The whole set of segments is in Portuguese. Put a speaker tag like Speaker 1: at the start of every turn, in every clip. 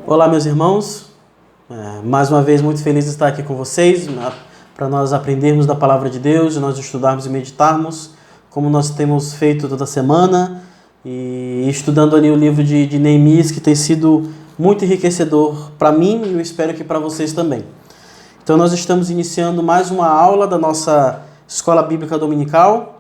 Speaker 1: Olá, meus irmãos. Mais uma vez, muito feliz de estar aqui com vocês para nós aprendermos da Palavra de Deus, nós estudarmos e meditarmos, como nós temos feito toda semana, e estudando ali o livro de Neemias, que tem sido muito enriquecedor para mim e eu espero que para vocês também. Então, nós estamos iniciando mais uma aula da nossa Escola Bíblica Dominical,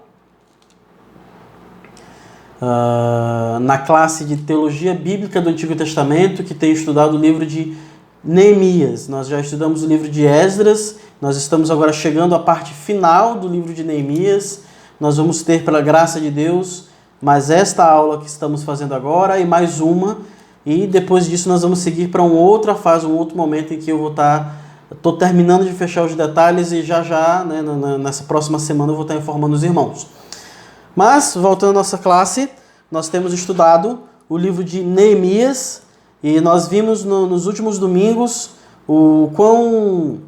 Speaker 1: na classe de Teologia Bíblica do Antigo Testamento, que tem estudado o livro de Neemias. Nós já estudamos o livro de Esdras, nós estamos agora chegando à parte final do livro de Neemias. Nós vamos ter, pela graça de Deus, mais esta aula que estamos fazendo agora e mais uma, e depois disso nós vamos seguir para uma outra fase, um outro momento em que eu vou estou terminando de fechar os detalhes e já, nessa próxima semana eu vou estar informando os irmãos. Mas, voltando à nossa classe, nós temos estudado o livro de Neemias e nós vimos nos últimos domingos o quão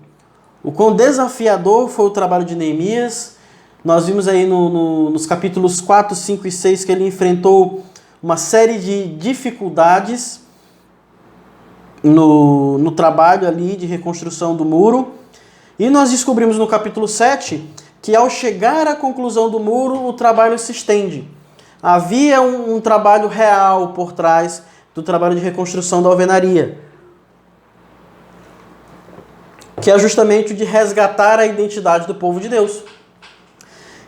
Speaker 1: desafiador foi o trabalho de Neemias. Nós vimos aí nos capítulos 4, 5 e 6 que ele enfrentou uma série de dificuldades no trabalho ali de reconstrução do muro. E nós descobrimos no capítulo 7 que ao chegar à conclusão do muro, o trabalho se estende. Havia um trabalho real por trás do trabalho de reconstrução da alvenaria, que é justamente o de resgatar a identidade do povo de Deus.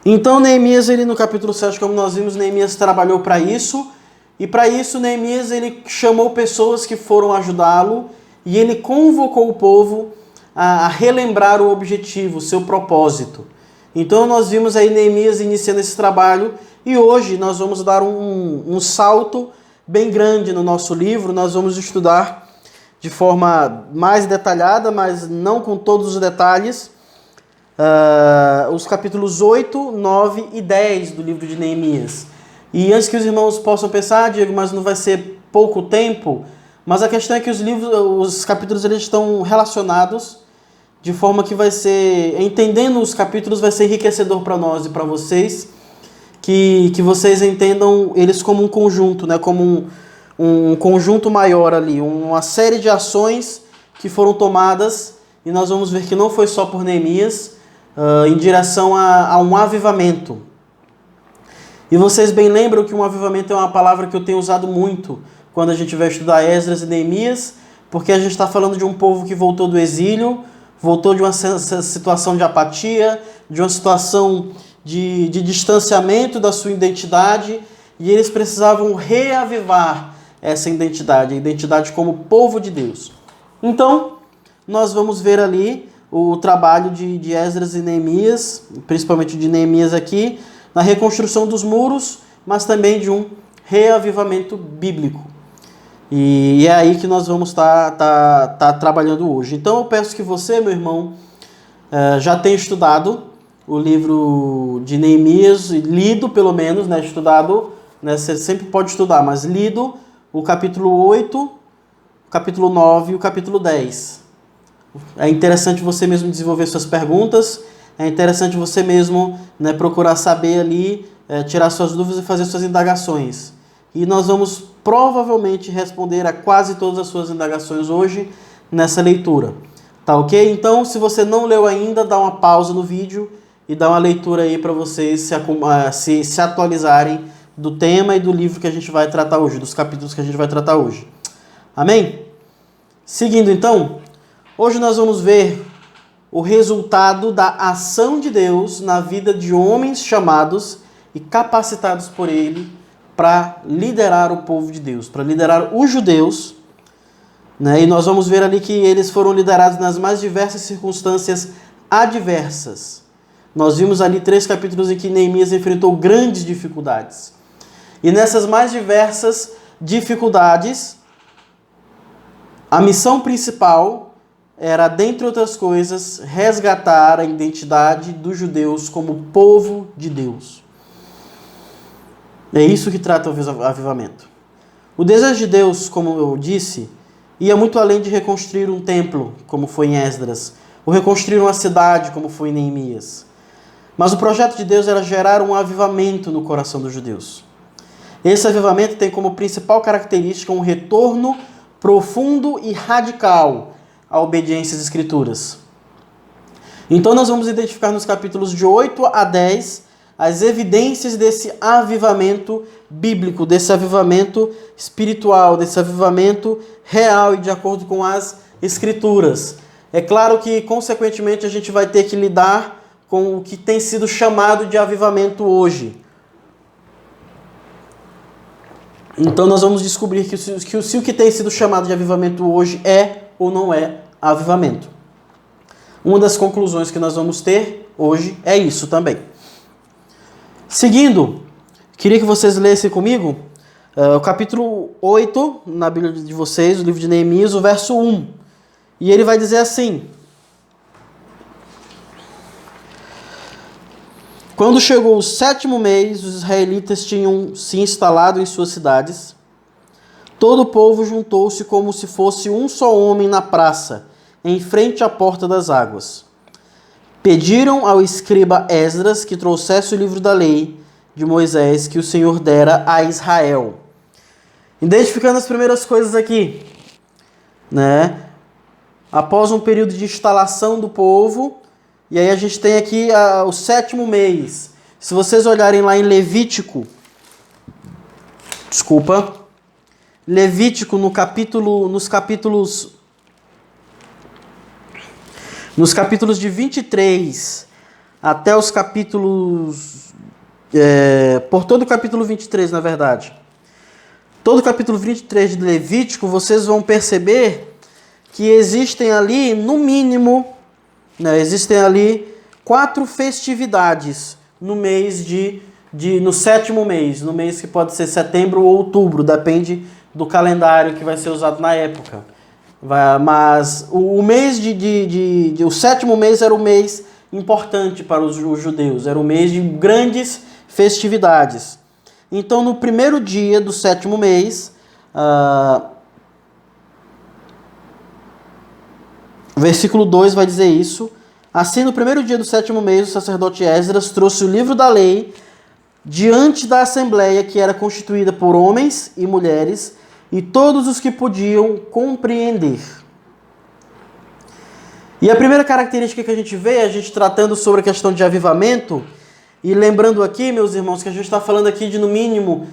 Speaker 1: Então, Neemias, no capítulo 7, como nós vimos, Neemias trabalhou para isso, e para isso, Neemias, ele chamou pessoas que foram ajudá-lo, e ele convocou o povo a relembrar o objetivo, o seu propósito. Então nós vimos aí Neemias iniciando esse trabalho e hoje nós vamos dar um salto bem grande no nosso livro. Nós vamos estudar de forma mais detalhada, mas não com todos os detalhes, os capítulos 8, 9 e 10 do livro de Neemias. E antes que os irmãos possam pensar, Diego, mas não vai ser pouco tempo, mas a questão é que os capítulos eles estão relacionados, de forma que vai ser, entendendo os capítulos, vai ser enriquecedor para nós e para vocês, que vocês entendam eles como um conjunto, né? Como um conjunto maior ali, uma série de ações que foram tomadas, e nós vamos ver que não foi só por Neemias, em direção a um avivamento. E vocês bem lembram que um avivamento é uma palavra que eu tenho usado muito quando a gente vai estudar Esdras e Neemias, porque a gente está falando de um povo que voltou do exílio, voltou de uma situação de apatia, de uma situação de distanciamento da sua identidade, e eles precisavam reavivar essa identidade, a identidade como povo de Deus. Então, nós vamos ver ali o trabalho de Esdras e Neemias, principalmente de Neemias aqui, na reconstrução dos muros, mas também de um reavivamento bíblico. E é aí que nós vamos estar trabalhando hoje. Então eu peço que você, meu irmão, já tenha estudado o livro de Neemias, lido pelo menos, né, estudado, né, você sempre pode estudar, mas lido o capítulo 8, o capítulo 9 e o capítulo 10. É interessante você mesmo desenvolver suas perguntas, é interessante você mesmo, né, procurar saber ali, tirar suas dúvidas e fazer suas indagações. E nós vamos provavelmente responder a quase todas as suas indagações hoje nessa leitura. Tá ok? Então, se você não leu ainda, dá uma pausa no vídeo e dá uma leitura aí para vocês se atualizarem do tema e do livro que a gente vai tratar hoje, dos capítulos que a gente vai tratar hoje. Amém? Seguindo então, hoje nós vamos ver o resultado da ação de Deus na vida de homens chamados e capacitados por Ele para liderar o povo de Deus, para liderar os judeus, né? E nós vamos ver ali que eles foram liderados nas mais diversas circunstâncias adversas. Nós vimos ali 3 capítulos em que Neemias enfrentou grandes dificuldades. E nessas mais diversas dificuldades, a missão principal era, dentre outras coisas, resgatar a identidade dos judeus como povo de Deus. É isso que trata o avivamento. O desejo de Deus, como eu disse, ia muito além de reconstruir um templo, como foi em Esdras, ou reconstruir uma cidade, como foi em Neemias. Mas o projeto de Deus era gerar um avivamento no coração dos judeus. Esse avivamento tem como principal característica um retorno profundo e radical à obediência às Escrituras. Então nós vamos identificar nos capítulos de 8 a 10 as evidências desse avivamento bíblico, desse avivamento espiritual, desse avivamento real e de acordo com as Escrituras. É claro que, consequentemente, a gente vai ter que lidar com o que tem sido chamado de avivamento hoje. Então nós vamos descobrir que se o que tem sido chamado de avivamento hoje é ou não é avivamento. Uma das conclusões que nós vamos ter hoje é isso também. Seguindo, queria que vocês lessem comigo o capítulo 8, na Bíblia de vocês, o livro de Neemias, o verso 1. E ele vai dizer assim: quando chegou o 7º mês, os israelitas tinham se instalado em suas cidades. Todo o povo juntou-se como se fosse um só homem na praça, em frente à porta das águas. Pediram ao escriba Esdras que trouxesse o livro da lei de Moisés que o Senhor dera a Israel. Identificando as primeiras coisas aqui, né? Após um período de instalação do povo, e aí a gente tem aqui o 7º mês. Se vocês olharem lá em Levítico nos capítulos de 23 até os capítulos... por todo o capítulo 23, na verdade. Todo o capítulo 23 de Levítico, vocês vão perceber que existem ali, no mínimo, existem ali 4 festividades no mês no 7º mês, no mês que pode ser setembro ou outubro, depende do calendário que vai ser usado na época. Mas o mês o 7º mês era o mês importante para os judeus, era o mês de grandes festividades. Então, no primeiro dia do 7º mês, versículo 2 vai dizer isso: assim, no primeiro dia do 7º mês, o sacerdote Esdras trouxe o livro da lei diante da assembleia, que era constituída por homens e mulheres, e todos os que podiam compreender. E a primeira característica que a gente vê, a gente tratando sobre a questão de avivamento, e lembrando aqui, meus irmãos, que a gente está falando aqui de, no mínimo,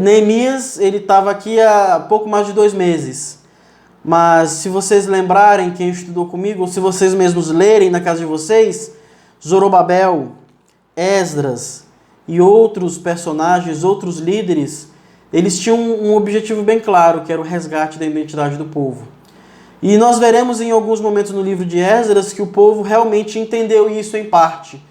Speaker 1: Neemias, ele estava aqui há pouco mais de 2 meses. Mas se vocês lembrarem, quem estudou comigo, ou se vocês mesmos lerem na casa de vocês, Zorobabel, Esdras e outros personagens, outros líderes, eles tinham um objetivo bem claro, que era o resgate da identidade do povo. E nós veremos em alguns momentos no livro de Esdras que o povo realmente entendeu isso em parte.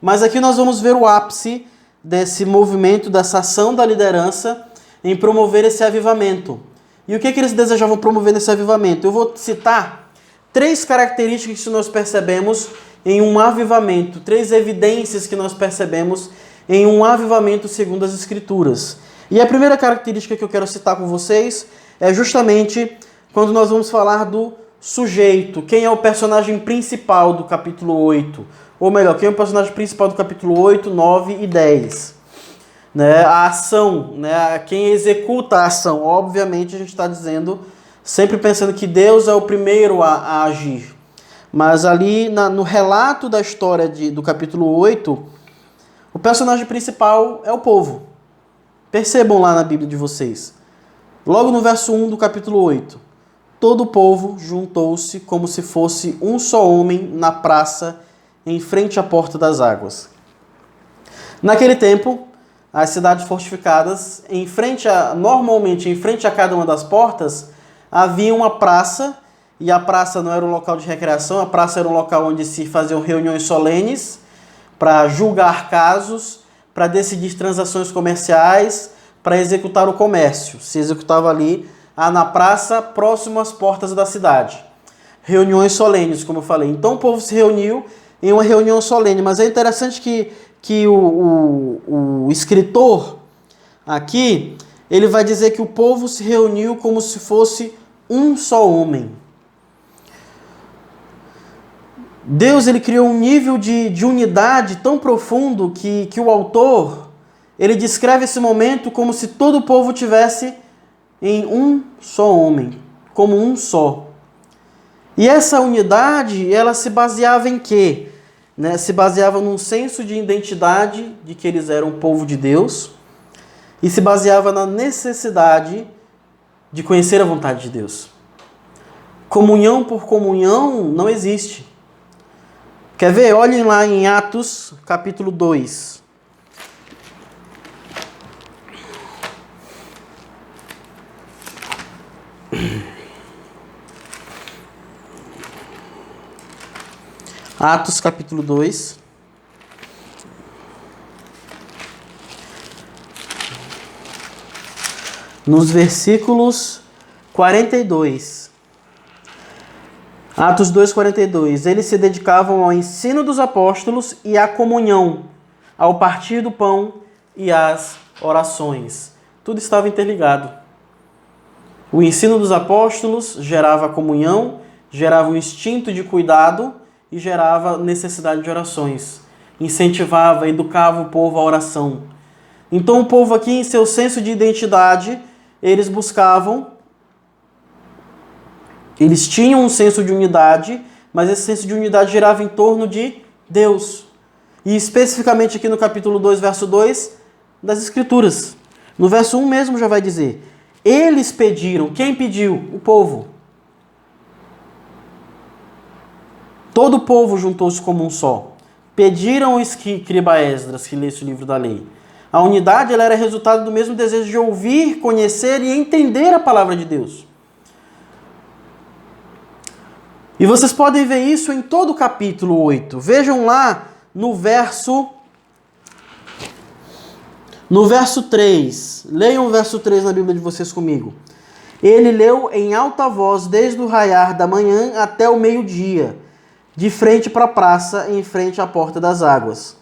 Speaker 1: Mas aqui nós vamos ver o ápice desse movimento, dessa ação da liderança em promover esse avivamento. E o que eles desejavam promover nesse avivamento? Eu vou citar 3 características que nós percebemos em um avivamento, 3 evidências que nós percebemos em um avivamento segundo as Escrituras. E a primeira característica que eu quero citar com vocês é justamente quando nós vamos falar do sujeito, quem é o personagem principal do capítulo 8, ou melhor, quem é o personagem principal do capítulo 8, 9 e 10. A ação, quem executa a ação. Obviamente a gente está dizendo, sempre pensando que Deus é o primeiro a agir. Mas ali no relato da história do capítulo 8, o personagem principal é o povo. Percebam lá na Bíblia de vocês. Logo no verso 1 do capítulo 8. Todo o povo juntou-se como se fosse um só homem na praça, em frente à porta das Naquele tempo, as cidades fortificadas, normalmente em frente a cada uma das portas, havia uma praça, e a praça não era um local de recreação, a praça era um local onde se faziam reuniões solenes para julgar casos, para decidir transações comerciais, para executar o comércio. Se executava ali na praça, próximo às portas da cidade. Reuniões solenes, como eu falei. Então o povo se reuniu em uma reunião solene, mas é interessante que o escritor aqui, ele vai dizer que o povo se reuniu como se fosse um só homem. Deus, ele criou um nível de unidade tão profundo que o autor, ele descreve esse momento como se todo o povo tivesse em um só homem, como um só. E essa unidade, ela se baseava em quê? Se baseava num senso de identidade, de que eles eram o povo de Deus, e se baseava na necessidade de conhecer a vontade de Deus. Comunhão por comunhão não existe. Quer ver? Olhem lá em Atos, capítulo 2. Atos, capítulo 2. Nos versículos 42. Atos 2, 42. Eles se dedicavam ao ensino dos apóstolos e à comunhão, ao partir do pão e às orações. Tudo estava interligado. O ensino dos apóstolos gerava comunhão, gerava um instinto de cuidado e gerava necessidade de orações. Incentivava, educava o povo à oração. Então o povo aqui, em seu senso de identidade, eles tinham um senso de unidade, mas esse senso de unidade girava em torno de Deus. E especificamente aqui no capítulo 2, verso 2, das Escrituras. No verso 1 mesmo já vai dizer: eles pediram. Quem pediu? O povo. Todo o povo juntou-se como um só. Pediram o escriba Esdras que lesse o livro da lei. A unidade ela era resultado do mesmo desejo de ouvir, conhecer e entender a palavra de Deus. E vocês podem ver isso em todo o capítulo 8. Vejam lá no verso 3. Leiam o verso 3 na Bíblia de vocês comigo. Ele leu em alta voz desde o raiar da manhã até o meio-dia, de frente para a praça, em frente à porta das águas,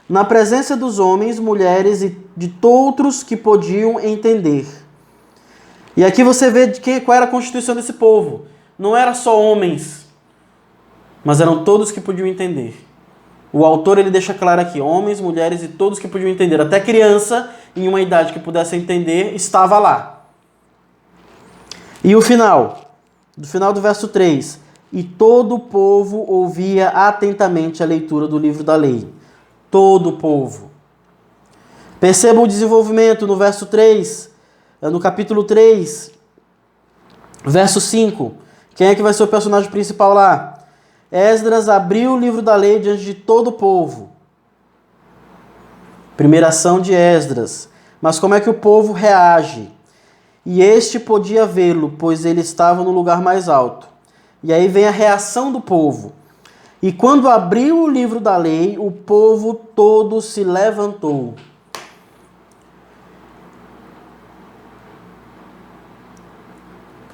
Speaker 1: na presença dos homens, mulheres e de todos que podiam entender. E aqui você vê qual era a constituição desse povo. Não era só homens, mas eram todos que podiam entender. O autor ele deixa claro aqui: homens, mulheres e todos que podiam entender. Até criança, em uma idade que pudesse entender, estava lá. E o final do verso 3. E todo o povo ouvia atentamente a leitura do livro da lei. Todo o povo. Perceba o desenvolvimento no verso 3, no capítulo 3, verso 5. Quem é que vai ser o personagem principal lá? Esdras abriu o livro da lei diante de todo o povo. Primeira ação de Esdras. Mas como é que o povo reage? E este podia vê-lo, pois ele estava no lugar mais alto. E aí vem a reação do povo. E quando abriu o livro da lei, o povo todo se levantou.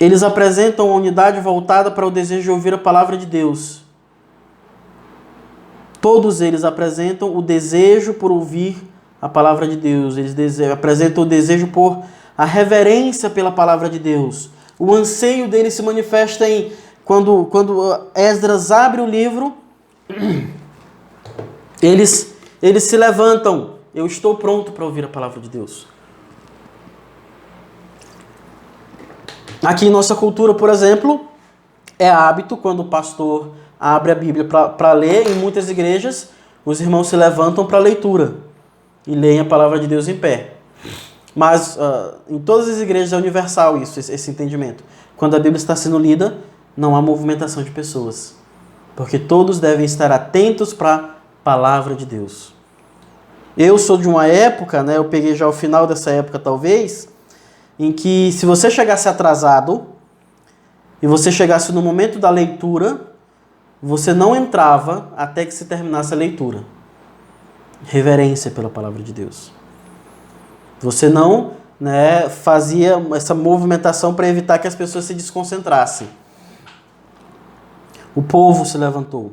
Speaker 1: Eles apresentam uma unidade voltada para o desejo de ouvir a palavra de Deus. Todos eles apresentam o desejo por ouvir a palavra de Deus. Eles apresentam o desejo por a reverência pela palavra de Deus. O anseio deles se manifesta em quando Esdras abre o livro, eles se levantam. Eu estou pronto para ouvir a palavra de Deus. Aqui em nossa cultura, por exemplo, é hábito, quando o pastor abre a Bíblia para ler, em muitas igrejas, os irmãos se levantam para a leitura e leem a palavra de Deus em pé. Mas em todas as igrejas é universal isso, esse entendimento. Quando a Bíblia está sendo lida, não há movimentação de pessoas, porque todos devem estar atentos para a palavra de Deus. Eu sou de uma época, eu peguei já o final dessa época talvez, em que se você chegasse atrasado e você chegasse no momento da leitura, você não entrava até que se terminasse a leitura. Reverência pela palavra de Deus. Você não fazia essa movimentação para evitar que as pessoas se desconcentrassem. O povo se levantou.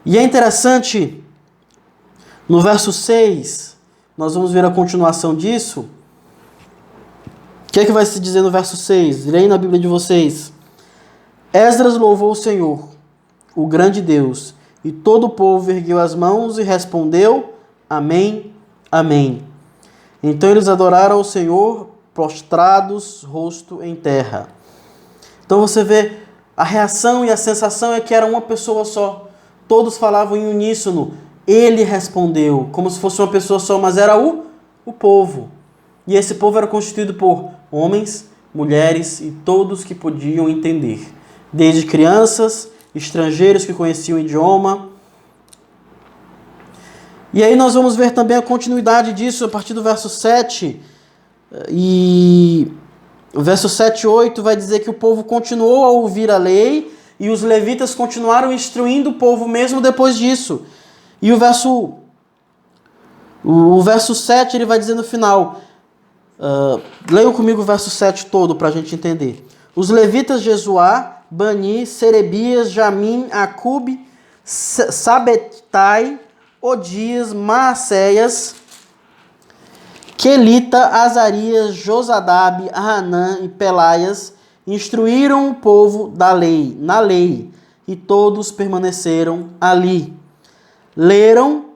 Speaker 1: E é interessante, no verso 6, nós vamos ver a continuação disso. O que é que vai se dizer no verso 6? Leia na Bíblia de vocês. Esdras louvou o Senhor, o grande Deus, e todo o povo ergueu as mãos e respondeu: Amém, Amém. Então eles adoraram ao Senhor, prostrados, rosto em terra. Então você vê, a reação e a sensação é que era uma pessoa só. Todos falavam em uníssono. Ele respondeu, como se fosse uma pessoa só, mas era o povo. E esse povo era constituído por homens, mulheres e todos que podiam entender. Desde crianças, estrangeiros que conheciam o idioma. E aí nós vamos ver também a continuidade disso a partir do verso 7. E o verso 7 e 8 vai dizer que o povo continuou a ouvir a lei e os levitas continuaram instruindo o povo mesmo depois disso. E o verso 7 ele vai dizer no final, leiam comigo o verso 7 todo para a gente entender. Os levitas Jesuá, Bani, Serebias, Jamim, Acube, Sabetai, Odias, Maacéias, Quelita, Azarias, Josadabe, Hanã e Pelaias instruíram o povo na lei, e todos permaneceram ali. Leram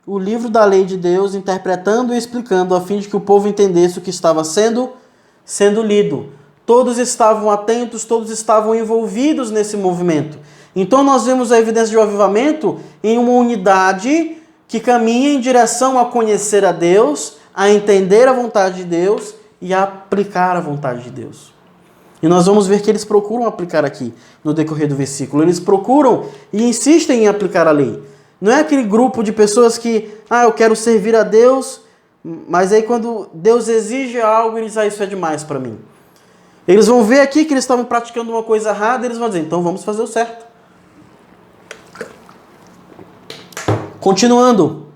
Speaker 1: o livro da lei de Deus, interpretando e explicando, a fim de que o povo entendesse o que estava sendo lido. Todos estavam atentos, todos estavam envolvidos nesse movimento. Então nós vemos a evidência de um avivamento em uma unidade que caminha em direção a conhecer a Deus, a entender a vontade de Deus e a aplicar a vontade de Deus. E nós vamos ver que eles procuram aplicar aqui, no decorrer do versículo. Eles procuram e insistem em aplicar a lei. Não é aquele grupo de pessoas que, eu quero servir a Deus, mas aí quando Deus exige algo, eles dizem, isso é demais para mim. Eles vão ver aqui que eles estavam praticando uma coisa errada, e eles vão dizer, então vamos fazer o certo. Continuando,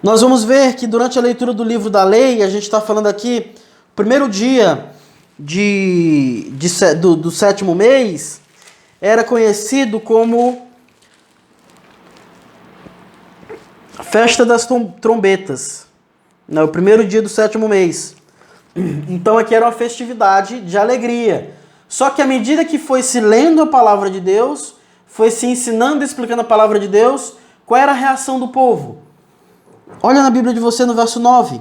Speaker 1: nós vamos ver que durante a leitura do livro da lei, a gente está falando aqui, primeiro dia do sétimo mês, era conhecido como a Festa das Trombetas, o primeiro dia do sétimo mês. Então aqui era uma festividade de alegria. Só que à medida que foi se lendo a palavra de Deus, foi se ensinando e explicando a palavra de Deus, qual era a reação do povo? Olha na Bíblia de você no verso 9.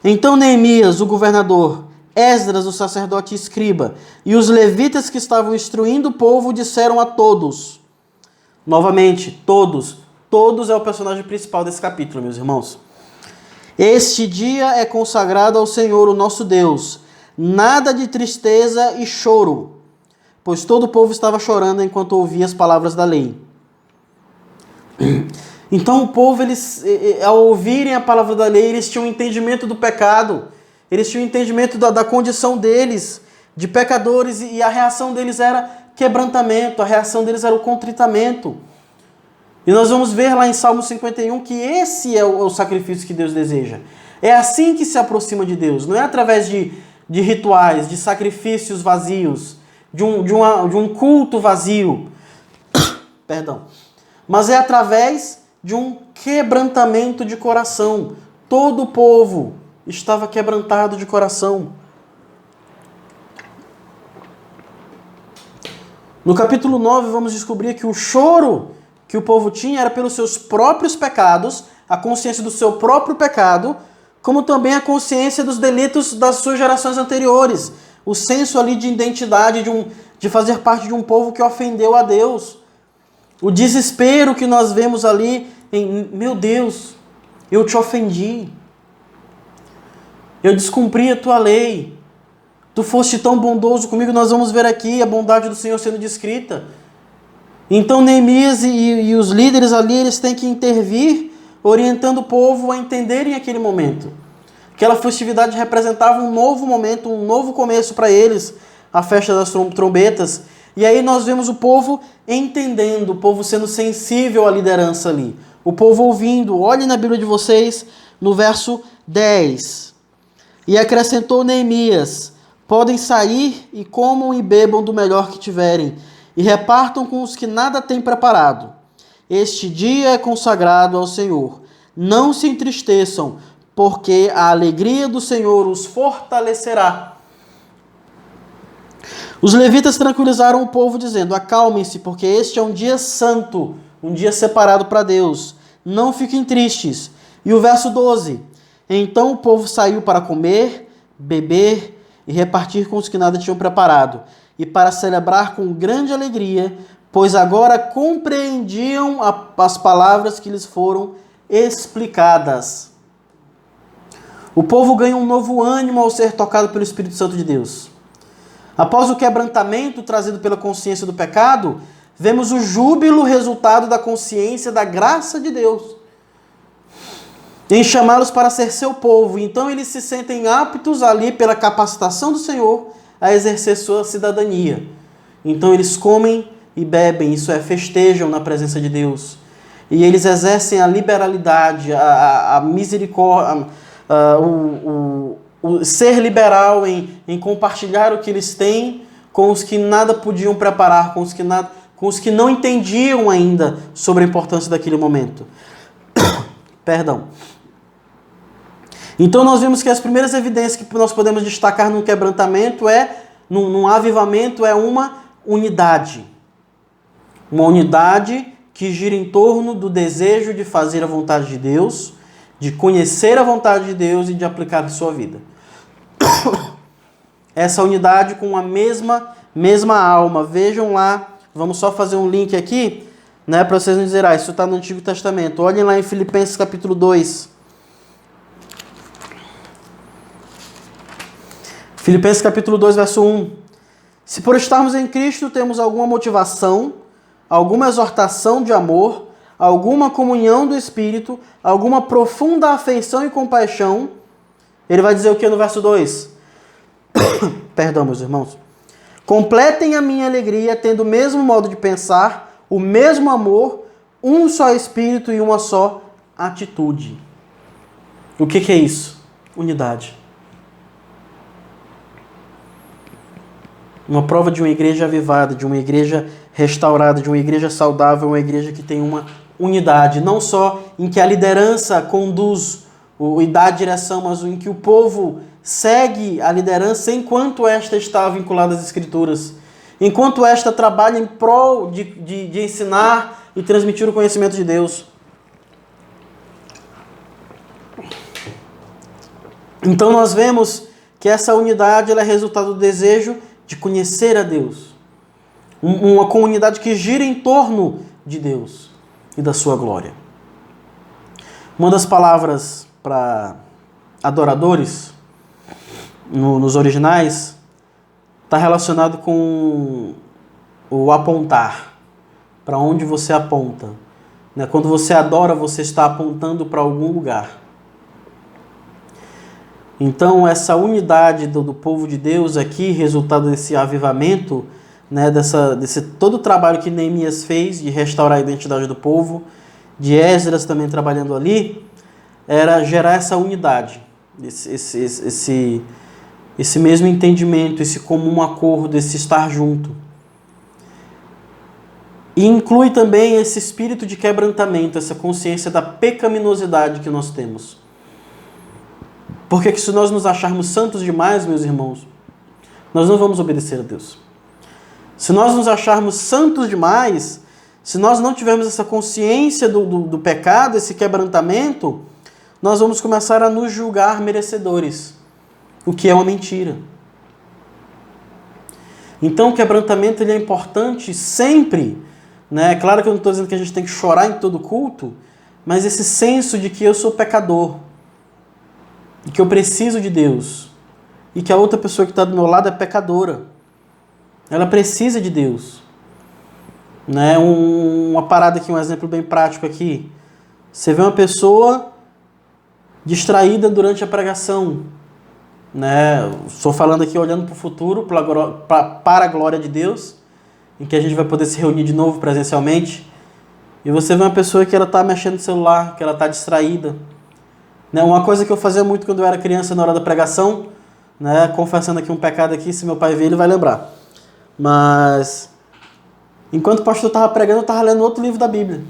Speaker 1: Então Neemias, o governador, Esdras, o sacerdote e escriba, e os levitas que estavam instruindo o povo disseram a todos. Novamente, todos. Todos é o personagem principal desse capítulo, meus irmãos. Este dia é consagrado ao Senhor, o nosso Deus. Nada de tristeza e choro, pois todo o povo estava chorando enquanto ouvia as palavras da lei. Então o povo, eles, ao ouvirem a palavra da lei, eles tinham um entendimento do pecado, eles tinham um entendimento da condição deles, de pecadores, e a reação deles era quebrantamento, a reação deles era o contritamento. E nós vamos ver lá em Salmo 51 que esse é o sacrifício que Deus deseja. É assim que se aproxima de Deus, não é através de rituais, de sacrifícios vazios, de um culto vazio, perdão, mas é através de um quebrantamento de coração. Todo o povo estava quebrantado de coração. No capítulo 9 vamos descobrir que o choro que o povo tinha era pelos seus próprios pecados, a consciência do seu próprio pecado, como também a consciência dos delitos das suas gerações anteriores. O senso ali de identidade, de fazer parte de um povo que ofendeu a Deus. O desespero que nós vemos ali em, meu Deus, eu te ofendi. Eu descumpri a tua lei. Tu foste tão bondoso comigo. Nós vamos ver aqui a bondade do Senhor sendo descrita. Então Neemias e os líderes ali, eles têm que intervir, orientando o povo a entenderem aquele momento. Aquela festividade representava um novo momento, um novo começo para eles, a festa das trombetas. E aí nós vemos o povo entendendo, o povo sendo sensível à liderança ali. O povo ouvindo. Olhem na Bíblia de vocês, no verso 10. E acrescentou Neemias: podem sair e comam e bebam do melhor que tiverem, e repartam com os que nada têm preparado. Este dia é consagrado ao Senhor. Não se entristeçam, porque a alegria do Senhor os fortalecerá. Os levitas tranquilizaram o povo, dizendo: acalmem-se, porque este é um dia santo, um dia separado para Deus. Não fiquem tristes. E o verso 12: então o povo saiu para comer, beber e repartir com os que nada tinham preparado, e para celebrar com grande alegria, pois agora compreendiam as palavras que lhes foram explicadas. O povo ganha um novo ânimo ao ser tocado pelo Espírito Santo de Deus. Após o quebrantamento trazido pela consciência do pecado, vemos o júbilo resultado da consciência da graça de Deus em chamá-los para ser seu povo. Então eles se sentem aptos ali pela capacitação do Senhor a exercer sua cidadania. Então eles comem e bebem, isso é, festejam na presença de Deus. E eles exercem a liberalidade, a misericórdia, o ser liberal em compartilhar o que eles têm com os que nada podiam preparar, com os que não entendiam ainda sobre a importância daquele momento. Perdão. Então nós vimos que as primeiras evidências que nós podemos destacar num quebrantamento num avivamento, é uma unidade. Uma unidade que gira em torno do desejo de fazer a vontade de Deus, de conhecer a vontade de Deus e de aplicar a sua vida. Essa unidade com a mesma alma. Vejam lá, vamos só fazer um link aqui, né, para vocês não dizerem, isso está no Antigo Testamento. Olhem lá em Filipenses capítulo 2. Filipenses capítulo 2, verso 1. Se por estarmos em Cristo temos alguma motivação, alguma exortação de amor, alguma comunhão do Espírito, alguma profunda afeição e compaixão, ele vai dizer o que no verso 2? Perdão, meus irmãos. Completem a minha alegria, tendo o mesmo modo de pensar, o mesmo amor, um só Espírito e uma só atitude. O que é isso? Unidade. Uma prova de uma igreja avivada, de uma igreja restaurada, de uma igreja saudável, uma igreja que tem uma unidade, não só em que a liderança conduz e dá a direção, mas em que o povo segue a liderança enquanto esta está vinculada às Escrituras, enquanto esta trabalha em prol de ensinar e transmitir o conhecimento de Deus. Então nós vemos que essa unidade ela é resultado do desejo de conhecer a Deus. Uma comunidade que gira em torno de Deus e da sua glória. Uma das palavras para adoradores, nos originais, está relacionado com o apontar. Para onde você aponta. Quando você adora, você está apontando para algum lugar. Então, essa unidade do povo de Deus aqui, resultado desse avivamento, desse todo o trabalho que Neemias fez de restaurar a identidade do povo, de Esdras também trabalhando ali, era gerar essa unidade, esse mesmo entendimento, esse comum acordo, esse estar junto. E inclui também esse espírito de quebrantamento, essa consciência da pecaminosidade que nós temos. Porque se nós nos acharmos santos demais, meus irmãos, nós não vamos obedecer a Deus. Se nós nos acharmos santos demais, se nós não tivermos essa consciência do pecado, esse quebrantamento, nós vamos começar a nos julgar merecedores, o que é uma mentira. Então o quebrantamento ele é importante sempre, né? Claro que eu não estou dizendo que a gente tem que chorar em todo culto, mas esse senso de que eu sou pecador, de que eu preciso de Deus, e que a outra pessoa que está do meu lado é pecadora. Ela precisa de Deus. Uma parada aqui, um exemplo bem prático aqui. Você vê uma pessoa distraída durante a pregação. Estou falando aqui olhando para o futuro, para a glória de Deus, em que a gente vai poder se reunir de novo presencialmente. E você vê uma pessoa que ela está mexendo no celular, que ela está distraída. Uma coisa que eu fazia muito quando eu era criança na hora da pregação, confessando aqui um pecado aqui, se meu pai ver ele vai lembrar. Mas enquanto o pastor estava pregando, eu estava lendo outro livro da Bíblia.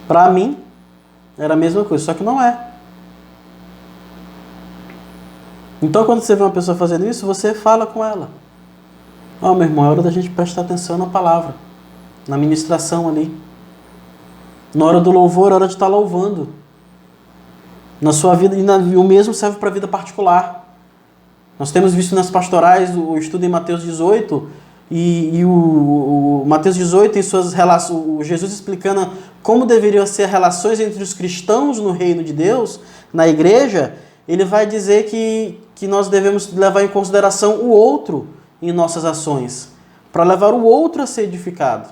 Speaker 1: Para mim, era a mesma coisa, só que não é. Então quando você vê uma pessoa fazendo isso, você fala com ela. Meu irmão, é hora da gente prestar atenção na palavra, na ministração ali. Na hora do louvor, é hora de estar louvando. na sua vida, e o mesmo serve para a vida particular. Nós temos visto nas pastorais o estudo em Mateus 18, e o Mateus 18, em suas relações, o Jesus explicando como deveriam ser as relações entre os cristãos no reino de Deus, na igreja, ele vai dizer que nós devemos levar em consideração o outro em nossas ações, para levar o outro a ser edificado.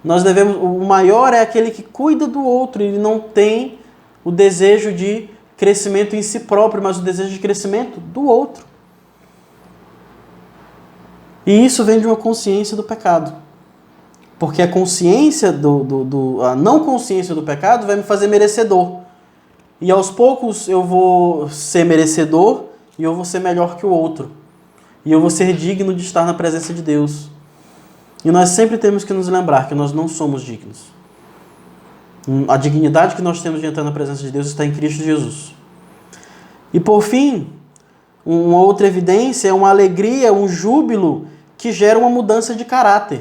Speaker 1: O maior é aquele que cuida do outro, ele não tem o desejo de crescimento em si próprio, mas o desejo de crescimento do outro. E isso vem de uma consciência do pecado. Porque a consciência a não consciência do pecado vai me fazer merecedor. E aos poucos eu vou ser merecedor e eu vou ser melhor que o outro. E eu vou ser digno de estar na presença de Deus. E nós sempre temos que nos lembrar que nós não somos dignos. A dignidade que nós temos de entrar na presença de Deus está em Cristo Jesus. E por fim, uma outra evidência é uma alegria, um júbilo que gera uma mudança de caráter.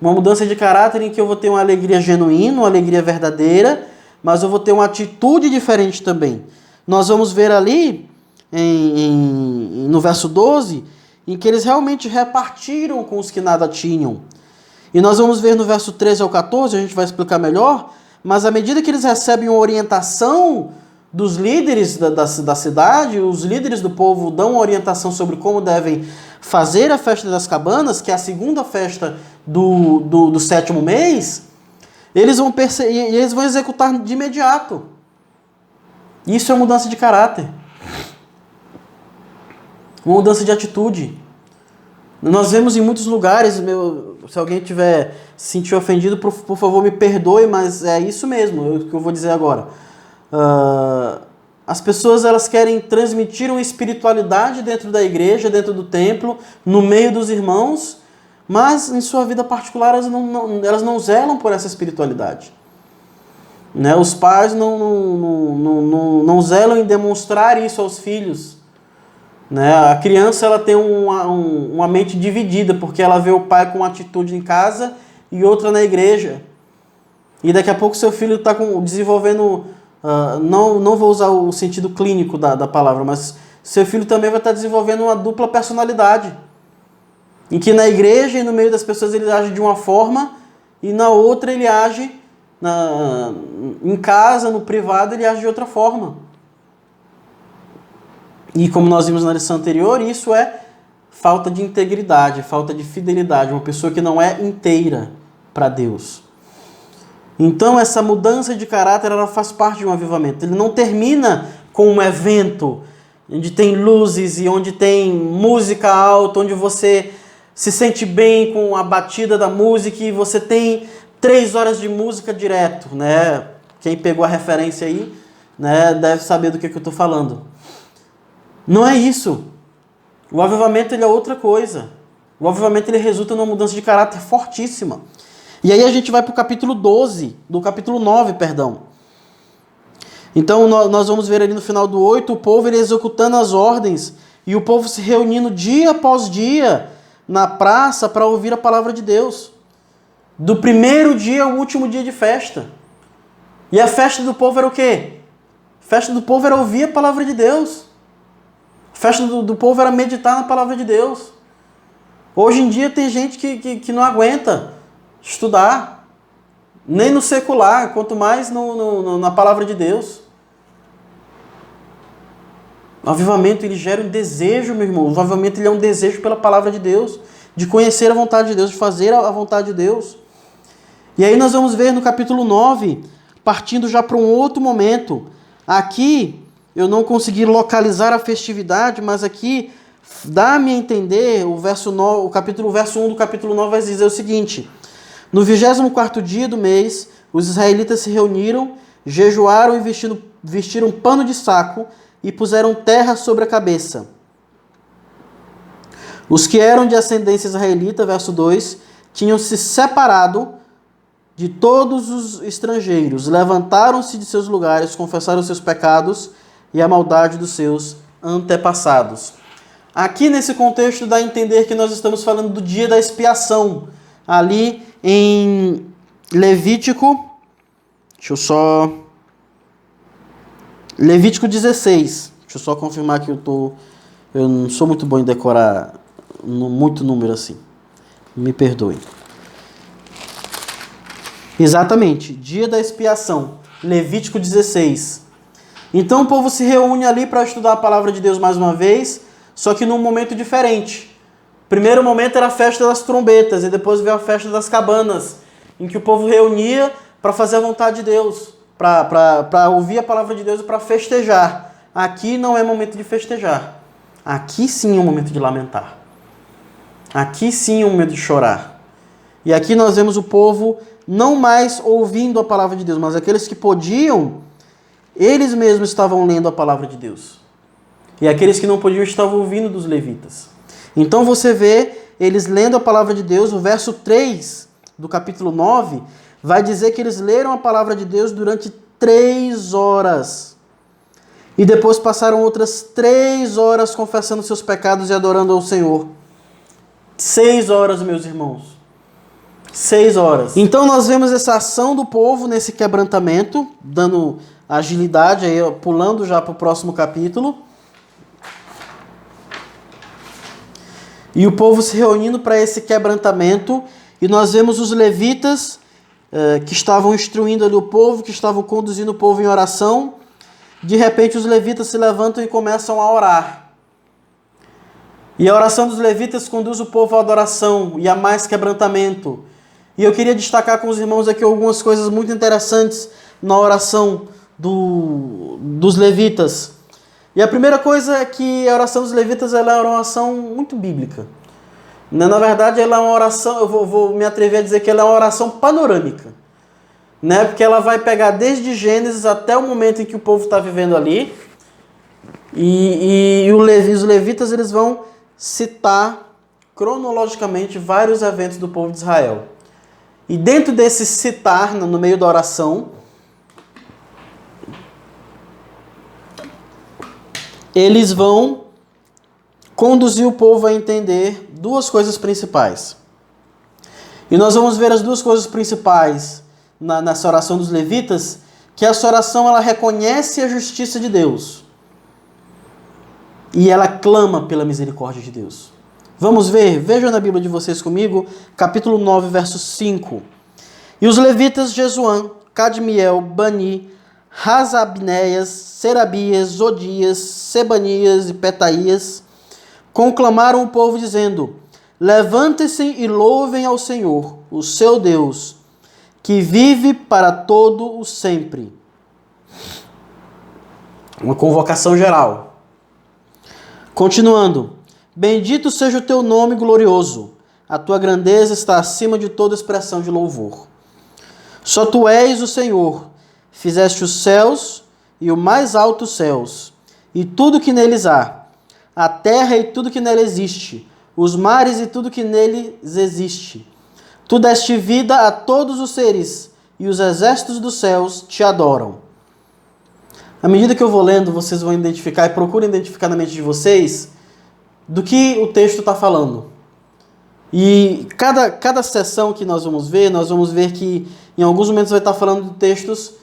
Speaker 1: Uma mudança de caráter em que eu vou ter uma alegria genuína, uma alegria verdadeira, mas eu vou ter uma atitude diferente também. Nós vamos ver ali, no verso 12, em que eles realmente repartiram com os que nada tinham. E nós vamos ver no verso 13 ao 14, a gente vai explicar melhor, mas à medida que eles recebem uma orientação dos líderes da cidade, os líderes do povo dão uma orientação sobre como devem fazer a festa das cabanas, que é a segunda festa do sétimo mês, eles vão executar de imediato. Isso é mudança de caráter. Uma mudança de atitude. Nós vemos em muitos lugares, se alguém tiver se sentir ofendido, por favor me perdoe, mas é isso mesmo que eu vou dizer agora. As pessoas elas querem transmitir uma espiritualidade dentro da igreja, dentro do templo, no meio dos irmãos, mas em sua vida particular elas não zelam por essa espiritualidade. Né? Os pais não zelam em demonstrar isso aos filhos. Né? A criança ela tem uma mente dividida, porque ela vê o pai com uma atitude em casa e outra na igreja. E daqui a pouco seu filho está desenvolvendo... não vou usar o sentido clínico da palavra, mas seu filho também vai estar desenvolvendo uma dupla personalidade. Em que na igreja e no meio das pessoas ele age de uma forma e na outra ele age, em casa, no privado, ele age de outra forma. E como nós vimos na lição anterior, isso é falta de integridade, falta de fidelidade, uma pessoa que não é inteira para Deus. Então essa mudança de caráter ela faz parte de um avivamento. Ele não termina com um evento onde tem luzes e onde tem música alta, onde você se sente bem com a batida da música e você tem 3 horas de música direto. Né? Quem pegou a referência aí, né, deve saber do que eu estou falando. Não é isso. O avivamento ele é outra coisa. O avivamento ele resulta numa mudança de caráter fortíssima. E aí a gente vai para o capítulo 12, do capítulo 9, perdão. Então nós vamos ver ali no final do 8, o povo ele executando as ordens e o povo se reunindo dia após dia na praça para ouvir a palavra de Deus. Do primeiro dia ao último dia de festa. E a festa do povo era o quê? A festa do povo era ouvir a palavra de Deus. A festa do povo era meditar na palavra de Deus. Hoje em dia tem gente que não aguenta estudar, nem no secular, quanto mais na palavra de Deus. O avivamento ele gera um desejo, meu irmão. O avivamento ele é um desejo pela palavra de Deus, de conhecer a vontade de Deus, de fazer a vontade de Deus. E aí nós vamos ver no capítulo 9, partindo já para um outro momento. Aqui eu não consegui localizar a festividade, mas aqui dá-me a entender, o verso 1 do capítulo 9 vai dizer o seguinte: no 24º dia do mês, os israelitas se reuniram, jejuaram e vestiram pano de saco e puseram terra sobre a cabeça. Os que eram de ascendência israelita, verso 2, tinham se separado de todos os estrangeiros, levantaram-se de seus lugares, confessaram seus pecados e a maldade dos seus antepassados. Aqui nesse contexto dá a entender que nós estamos falando do dia da expiação. Ali em Levítico, deixa eu só Levítico 16. Deixa eu só confirmar que eu não sou muito bom em decorar muito número assim. Me perdoe. Exatamente, dia da expiação, Levítico 16. Então o povo se reúne ali para estudar a palavra de Deus mais uma vez, só que num momento diferente. O primeiro momento era a festa das trombetas, e depois veio a festa das cabanas, em que o povo reunia para fazer a vontade de Deus, para ouvir a palavra de Deus e para festejar. Aqui não é momento de festejar. Aqui sim é um momento de lamentar. Aqui sim é um momento de chorar. E aqui nós vemos o povo não mais ouvindo a palavra de Deus, mas aqueles que podiam, eles mesmos estavam lendo a palavra de Deus. E aqueles que não podiam estavam ouvindo dos levitas. Então você vê eles lendo a palavra de Deus. O verso 3 do capítulo 9 vai dizer que eles leram a palavra de Deus durante 3 horas. E depois passaram outras 3 horas confessando seus pecados e adorando ao Senhor. 6 horas, meus irmãos. 6 horas. Então nós vemos essa ação do povo nesse quebrantamento, dando agilidade, aí, pulando já para o próximo capítulo. E o povo se reunindo para esse quebrantamento. E nós vemos os levitas que estavam instruindo ali o povo, que estavam conduzindo o povo em oração. De repente os levitas se levantam e começam a orar. E a oração dos levitas conduz o povo à adoração e a mais quebrantamento. E eu queria destacar com os irmãos aqui algumas coisas muito interessantes na oração dos levitas. E a primeira coisa é que a oração dos levitas ela é uma oração muito bíblica. Na verdade, ela é uma oração, eu vou me atrever a dizer que ela é uma oração panorâmica. Né? Porque ela vai pegar desde Gênesis até o momento em que o povo está vivendo ali. E os levitas eles vão citar cronologicamente vários eventos do povo de Israel. E dentro desse citar, no meio da oração, eles vão conduzir o povo a entender duas coisas principais. E nós vamos ver as duas coisas principais nessa oração dos levitas, que essa oração ela reconhece a justiça de Deus. E ela clama pela misericórdia de Deus. Vamos ver? Vejam na Bíblia de vocês comigo, capítulo 9, verso 5. E os levitas Jesuã, Cadmiel, Bani, Hasabneias, Serabias, Zodias, Sebanias e Petaías conclamaram o povo dizendo: levantem-se e louvem ao Senhor, o seu Deus, que vive para todo o sempre. Uma convocação geral. Continuando. Bendito seja o teu nome glorioso. A tua grandeza está acima de toda expressão de louvor. Só tu és o Senhor. Fizeste os céus e o mais alto céus, e tudo que neles há, a terra e tudo que nela existe, os mares e tudo que neles existe. Tu deste vida a todos os seres, e os exércitos dos céus te adoram. À medida que eu vou lendo, vocês vão identificar, e procurem identificar na mente de vocês, do que o texto está falando. E cada sessão que nós vamos ver que em alguns momentos vai estar falando de textos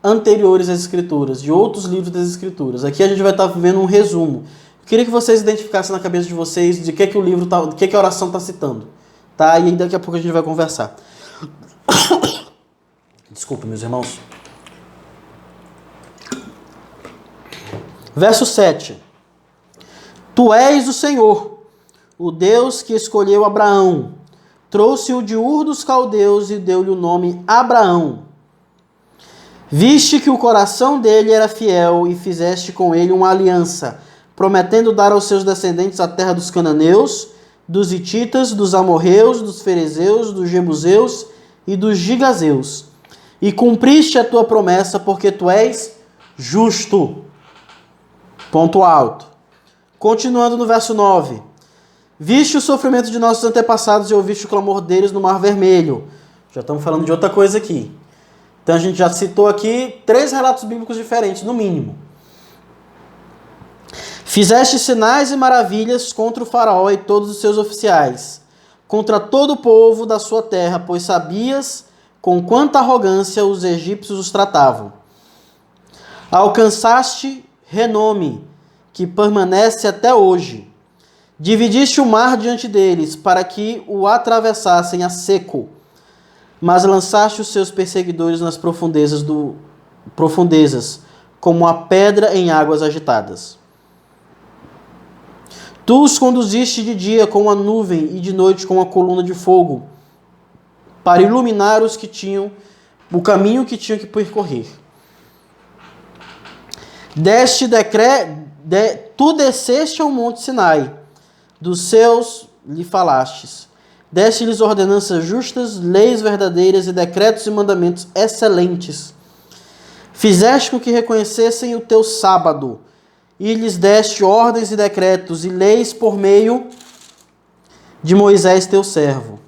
Speaker 1: anteriores às Escrituras, de outros livros das Escrituras. Aqui a gente vai estar vendo um resumo. Eu queria que vocês identificassem na cabeça de vocês de que o livro tá, de que a oração está citando. Tá? E daqui a pouco a gente vai conversar. Desculpa, meus irmãos. Verso 7. Tu és o Senhor, o Deus que escolheu Abraão, trouxe-o de Ur dos Caldeus e deu-lhe o nome Abraão. Viste que o coração dele era fiel e fizeste com ele uma aliança, prometendo dar aos seus descendentes a terra dos cananeus, dos hititas, dos amorreus, dos ferezeus, dos jebuseus e dos gigazeus. E cumpriste a tua promessa porque tu és justo. Ponto alto. Continuando no verso 9. Viste o sofrimento de nossos antepassados e ouviste o clamor deles no Mar Vermelho. Já estamos falando de outra coisa aqui. Então a gente já citou aqui 3 relatos bíblicos diferentes, no mínimo. Fizeste sinais e maravilhas contra o faraó e todos os seus oficiais, contra todo o povo da sua terra, pois sabias com quanta arrogância os egípcios os tratavam. Alcançaste renome, que permanece até hoje. Dividiste o mar diante deles, para que o atravessassem a seco. Mas lançaste os seus perseguidores nas profundezas, como a pedra em águas agitadas. Tu os conduziste de dia com a nuvem e de noite com a coluna de fogo, para iluminar os que tinham o caminho que tinham que percorrer. Tu desceste ao monte Sinai, dos céus lhe falastes. Deste-lhes ordenanças justas, leis verdadeiras e decretos e mandamentos excelentes. Fizeste com que reconhecessem o teu sábado, e lhes deste ordens e decretos e leis por meio de Moisés teu servo.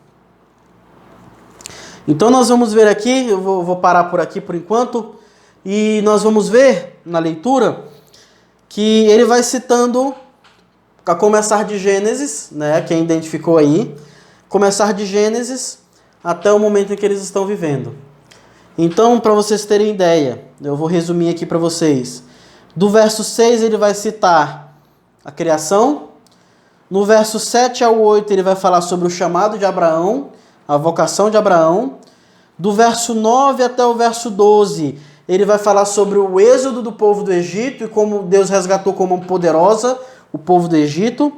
Speaker 1: Então nós vamos ver aqui, eu vou parar por aqui por enquanto, e nós vamos ver na leitura que ele vai citando, a começar de Gênesis, né, quem identificou aí, começar de Gênesis até o momento em que eles estão vivendo. Então, para vocês terem ideia, eu vou resumir aqui para vocês. Do verso 6 ele vai citar a criação. No verso 7 ao 8 ele vai falar sobre o chamado de Abraão, a vocação de Abraão. Do verso 9 até o verso 12 ele vai falar sobre o êxodo do povo do Egito e como Deus resgatou como poderosa o povo do Egito.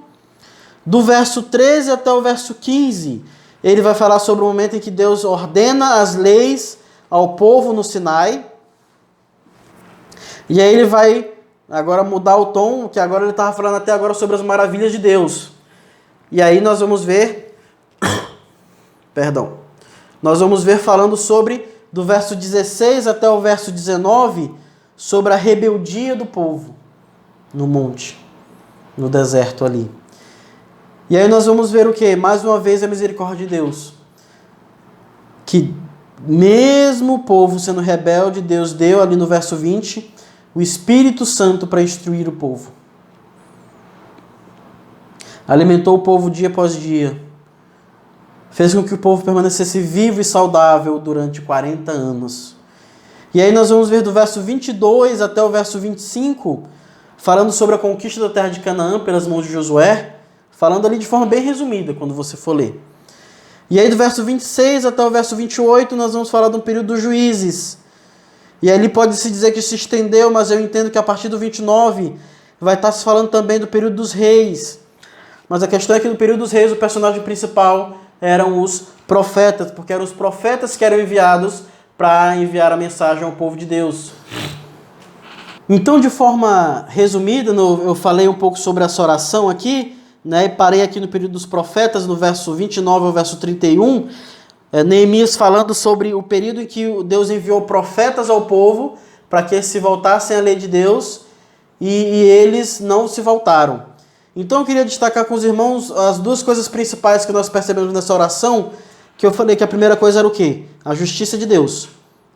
Speaker 1: Do verso 13 até o verso 15, ele vai falar sobre o momento em que Deus ordena as leis ao povo no Sinai. E aí ele vai agora mudar o tom, que agora ele estava falando até agora sobre as maravilhas de Deus. E aí nós vamos ver, nós vamos ver falando sobre, do verso 16 até o verso 19, sobre a rebeldia do povo no monte, no deserto ali. E aí nós vamos ver o quê? Mais uma vez a misericórdia de Deus. Que mesmo o povo sendo rebelde, Deus deu ali no verso 20 o Espírito Santo para instruir o povo. Alimentou o povo dia após dia. Fez com que o povo permanecesse vivo e saudável durante 40 anos. E aí nós vamos ver do verso 22 até o verso 25, falando sobre a conquista da terra de Canaã pelas mãos de Josué, falando ali de forma bem resumida, quando você for ler. E aí do verso 26 até o verso 28, nós vamos falar de um período dos juízes. E ali pode-se dizer que se estendeu, mas eu entendo que a partir do 29 vai estar se falando também do período dos reis. Mas a questão é que no período dos reis o personagem principal eram os profetas, porque eram os profetas que eram enviados para enviar a mensagem ao povo de Deus. Então, de forma resumida, eu falei um pouco sobre essa oração aqui, né, e parei aqui no período dos profetas, no verso 29 ao verso 31, Neemias falando sobre o período em que Deus enviou profetas ao povo para que eles se voltassem à lei de Deus e eles não se voltaram. Então eu queria destacar com os irmãos as duas coisas principais que nós percebemos nessa oração, que eu falei que a primeira coisa era o quê? A justiça de Deus,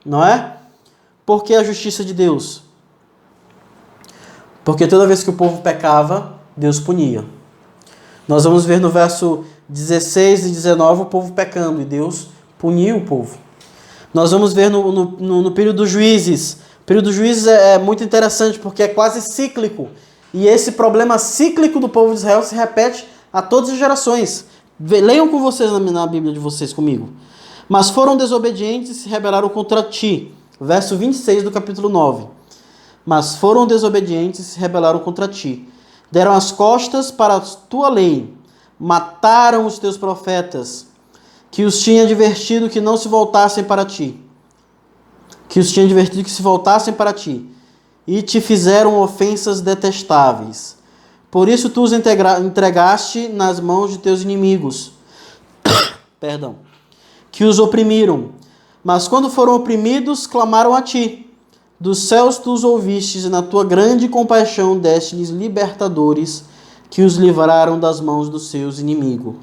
Speaker 1: não é? Por que a justiça de Deus? Porque toda vez que o povo pecava, Deus punia. Nós vamos ver no verso 16 e 19 o povo pecando e Deus puniu o povo. Nós vamos ver no período dos juízes. O período dos juízes é muito interessante porque é quase cíclico. E esse problema cíclico do povo de Israel se repete a todas as gerações. Leiam com vocês na Bíblia de vocês comigo. Mas foram desobedientes e se rebelaram contra ti. Verso 26 do capítulo 9. Mas foram desobedientes e se rebelaram contra ti. Deram as costas para a tua lei. Mataram os teus profetas, que os tinha advertido que não se voltassem para ti. Que os tinha advertido que se voltassem para ti. E te fizeram ofensas detestáveis. Por isso tu os entregaste nas mãos de teus inimigos. Que os oprimiram. Mas quando foram oprimidos, clamaram a ti. Dos céus tu os ouvistes, e na tua grande compaixão deste-lhes libertadores, que os livraram das mãos dos seus inimigos.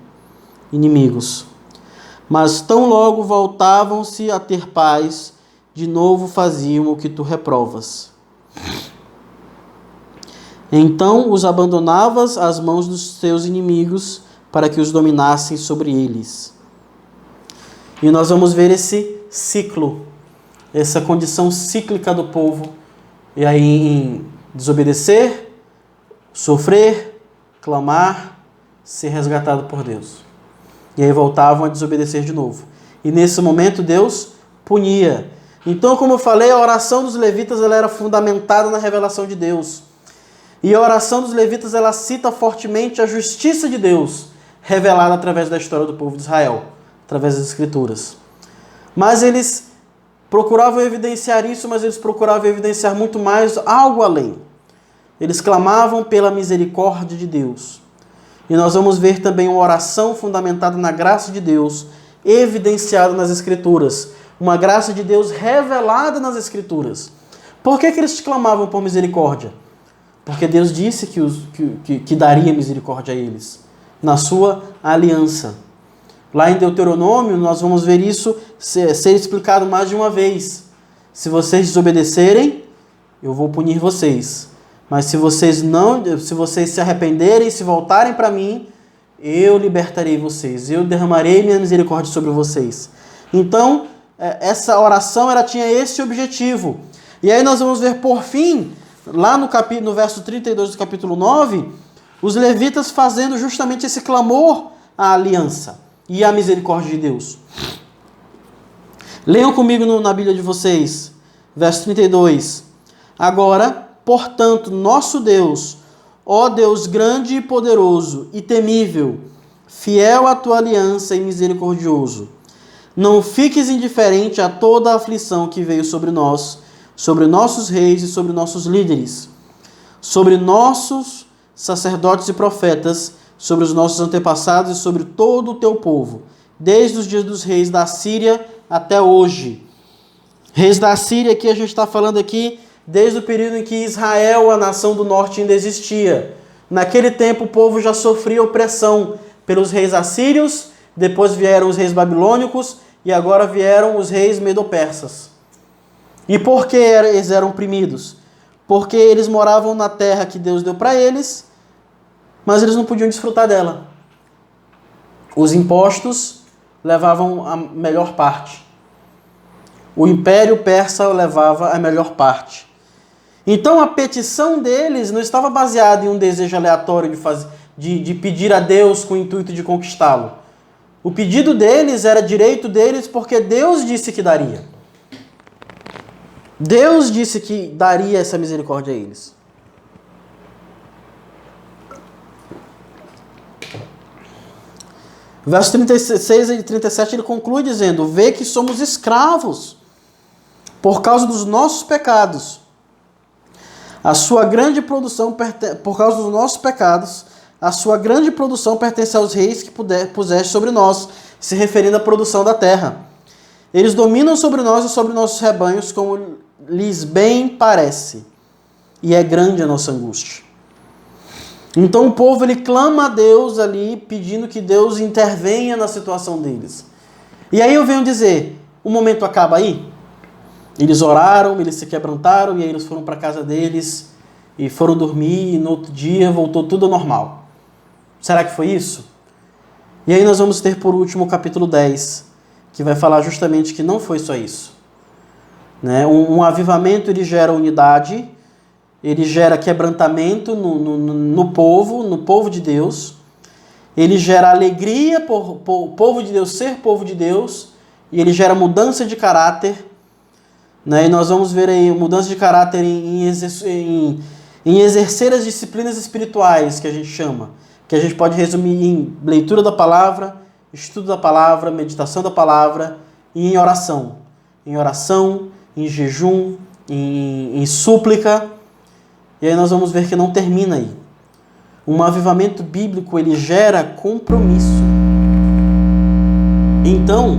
Speaker 1: Mas tão logo voltavam-se a ter paz, de novo faziam o que tu reprovas. Então os abandonavas às mãos dos seus inimigos, para que os dominassem sobre eles. E nós vamos ver esse ciclo, essa condição cíclica do povo E aí em desobedecer, sofrer, clamar, ser resgatado por Deus. E aí voltavam a desobedecer de novo. E nesse momento Deus punia. Então, como eu falei, a oração dos levitas ela era fundamentada na revelação de Deus. E a oração dos levitas ela cita fortemente a justiça de Deus, revelada através da história do povo de Israel, através das Escrituras. Mas eles procuravam evidenciar isso, mas eles procuravam evidenciar muito mais algo além. Eles clamavam pela misericórdia de Deus. E nós vamos ver também uma oração fundamentada na graça de Deus, evidenciada nas Escrituras. Uma graça de Deus revelada nas Escrituras. Por que eles clamavam por misericórdia? Porque Deus disse que daria misericórdia a eles, na sua aliança. Lá em Deuteronômio, nós vamos ver isso ser explicado mais de uma vez. Se vocês desobedecerem, eu vou punir vocês. Mas se vocês se arrependerem e se voltarem para mim, eu libertarei vocês. Eu derramarei minha misericórdia sobre vocês. Então, essa oração ela tinha esse objetivo. E aí nós vamos ver, por fim, lá no verso 32 do capítulo 9, os levitas fazendo justamente esse clamor à aliança e à misericórdia de Deus. Leiam comigo na Bíblia de vocês, verso 32. Agora, portanto, nosso Deus, ó Deus grande e poderoso e temível, fiel à tua aliança e misericordioso, não fiques indiferente a toda a aflição que veio sobre nós, sobre nossos reis e sobre nossos líderes, sobre nossos sacerdotes e profetas, sobre os nossos antepassados e sobre todo o teu povo, desde os dias dos reis da Síria até hoje. Reis da Síria, que a gente está falando aqui, desde o período em que Israel, a nação do norte, ainda existia. Naquele tempo o povo já sofria opressão pelos reis assírios, depois vieram os reis babilônicos e agora vieram os reis medo-persas. E por que eles eram oprimidos? Porque eles moravam na terra que Deus deu para eles, mas eles não podiam desfrutar dela. Os impostos levavam a melhor parte. O Império Persa levava a melhor parte. Então a petição deles não estava baseada em um desejo aleatório de pedir a Deus com o intuito de conquistá-lo. O pedido deles era direito deles porque Deus disse que daria. Deus disse que daria essa misericórdia a eles. Verso 36 e 37 ele conclui dizendo: vê que somos escravos por causa dos nossos pecados. A sua grande produção, por causa dos nossos pecados, a sua grande produção pertence aos reis que puseste sobre nós, se referindo à produção da terra. Eles dominam sobre nós e sobre nossos rebanhos como lhes bem parece. E é grande a nossa angústia. Então o povo ele clama a Deus ali, pedindo que Deus intervenha na situação deles. E aí eu venho dizer, o momento acaba aí? Eles oraram, eles se quebrantaram, e aí eles foram para a casa deles, e foram dormir, e no outro dia voltou tudo ao normal. Será que foi isso? E aí nós vamos ter por último o capítulo 10, que vai falar justamente que não foi só isso. Né? Um avivamento ele gera unidade, ele gera quebrantamento no povo de Deus, ele gera alegria por o povo de Deus ser povo de Deus, e ele gera mudança de caráter, né? E nós vamos ver aí mudança de caráter em exercer as disciplinas espirituais, que a gente chama, que a gente pode resumir em leitura da palavra, estudo da palavra, meditação da palavra e em oração. Em jejum, em súplica. E aí nós vamos ver que não termina aí. Um avivamento bíblico, ele gera compromisso. Então,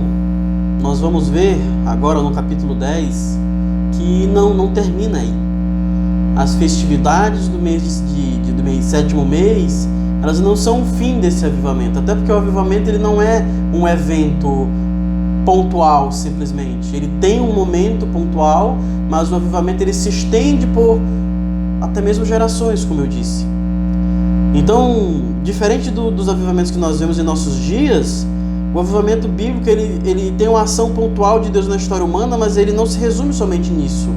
Speaker 1: nós vamos ver agora no capítulo 10 que não termina aí. As festividades do sétimo mês, elas não são o fim desse avivamento. Até porque o avivamento ele não é um evento pontual simplesmente. Ele tem um momento pontual, mas o avivamento ele se estende por até mesmo gerações, como eu disse. Então, diferente dos avivamentos que nós vemos em nossos dias, o avivamento bíblico ele tem uma ação pontual de Deus na história humana, mas ele não se resume somente nisso.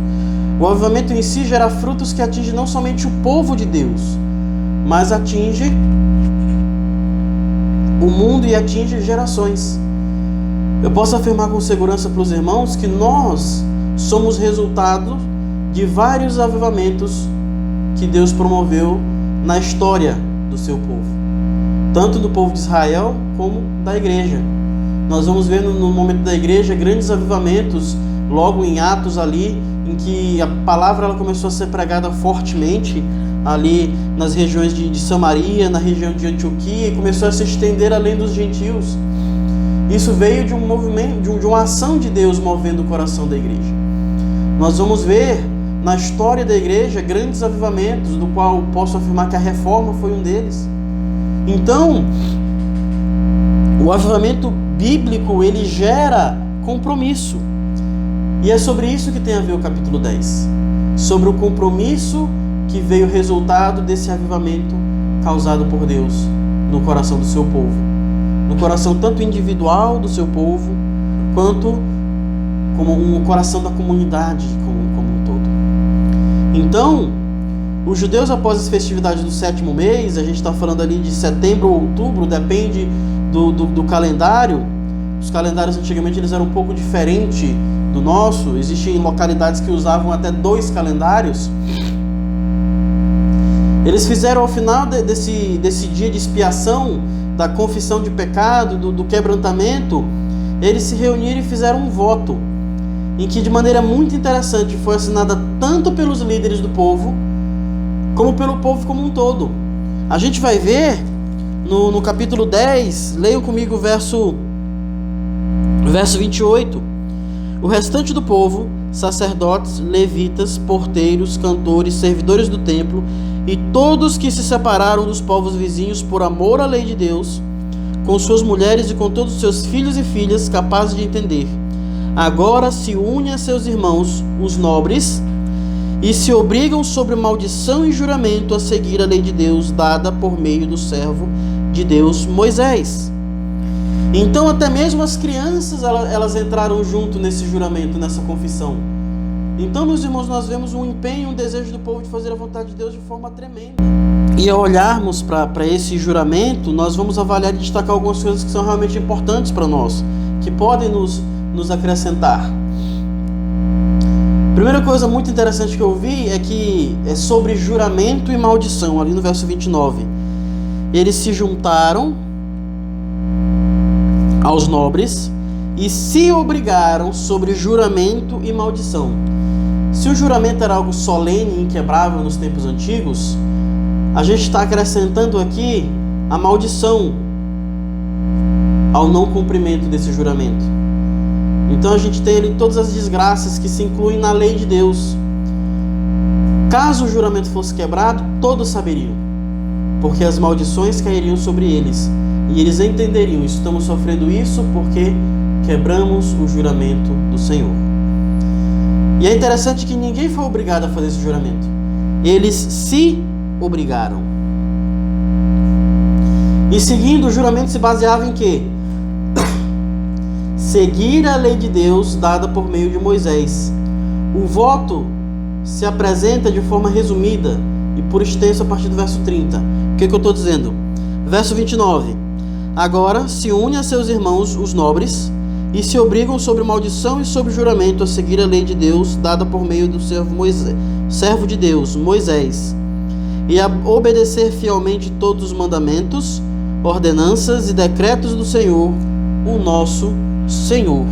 Speaker 1: O avivamento em si gera frutos que atingem não somente o povo de Deus, mas atinge o mundo e atinge gerações. Eu posso afirmar com segurança para os irmãos que nós somos resultado de vários avivamentos que Deus promoveu na história do seu povo, tanto do povo de Israel como da igreja. Nós vamos ver no momento da igreja grandes avivamentos, logo em Atos ali, em que a palavra ela começou a ser pregada fortemente ali nas regiões de Samaria, na região de Antioquia, e começou a se estender além dos gentios. Isso veio de um movimento, de uma ação de Deus movendo o coração da igreja. Nós vamos ver na história da igreja grandes avivamentos, do qual posso afirmar que a reforma foi um deles. Então, o avivamento bíblico, ele gera compromisso. E é sobre isso que tem a ver o capítulo 10. Sobre o compromisso que veio resultado desse avivamento causado por Deus no coração do seu povo. No coração tanto individual do seu povo, quanto como um coração da comunidade como um todo. Então, os judeus, após as festividades do 7º mês, a gente está falando ali de setembro ou outubro, depende do calendário. Os calendários antigamente eles eram um pouco diferentes do nosso. Existem localidades que usavam até 2 calendários. Eles fizeram ao final desse dia de expiação, da confissão de pecado, do quebrantamento, eles se reuniram e fizeram um voto, em que de maneira muito interessante foi assinada tanto pelos líderes do povo, como pelo povo como um todo. A gente vai ver no capítulo 10, leiam comigo o verso 28. O restante do povo, sacerdotes, levitas, porteiros, cantores, servidores do templo e todos que se separaram dos povos vizinhos por amor à lei de Deus, com suas mulheres e com todos os seus filhos e filhas capazes de entender, agora se unem a seus irmãos, os nobres, e se obrigam sobre maldição e juramento a seguir a lei de Deus dada por meio do servo de Deus, Moisés. Então até mesmo as crianças elas entraram junto nesse juramento, nessa confissão. Então, meus irmãos, nós vemos um empenho, um desejo do povo de fazer a vontade de Deus de forma tremenda. E ao olharmos para esse juramento, nós vamos avaliar e destacar algumas coisas que são realmente importantes para nós, que podem nos acrescentar. Primeira coisa muito interessante que eu vi é que é sobre juramento e maldição, ali no verso 29. Eles se juntaram aos nobres e se obrigaram sobre juramento e maldição. Se o juramento era algo solene e inquebrável nos tempos antigos, a gente está acrescentando aqui a maldição ao não cumprimento desse juramento. Então a gente tem ali todas as desgraças que se incluem na lei de Deus. Caso o juramento fosse quebrado, todos saberiam, porque as maldições cairiam sobre eles, e eles entenderiam: estamos sofrendo isso porque quebramos o juramento do Senhor. E é interessante que ninguém foi obrigado a fazer esse juramento. Eles se obrigaram. E seguindo, o juramento se baseava em quê? Seguir a lei de Deus dada por meio de Moisés. O voto se apresenta de forma resumida e por extenso a partir do verso 30. O que eu estou dizendo? Verso 29. Agora se une a seus irmãos, os nobres, e se obrigam sobre maldição e sobre juramento a seguir a lei de Deus dada por meio do servo de Deus, Moisés, e a obedecer fielmente todos os mandamentos, ordenanças e decretos do Senhor, o nosso Senhor.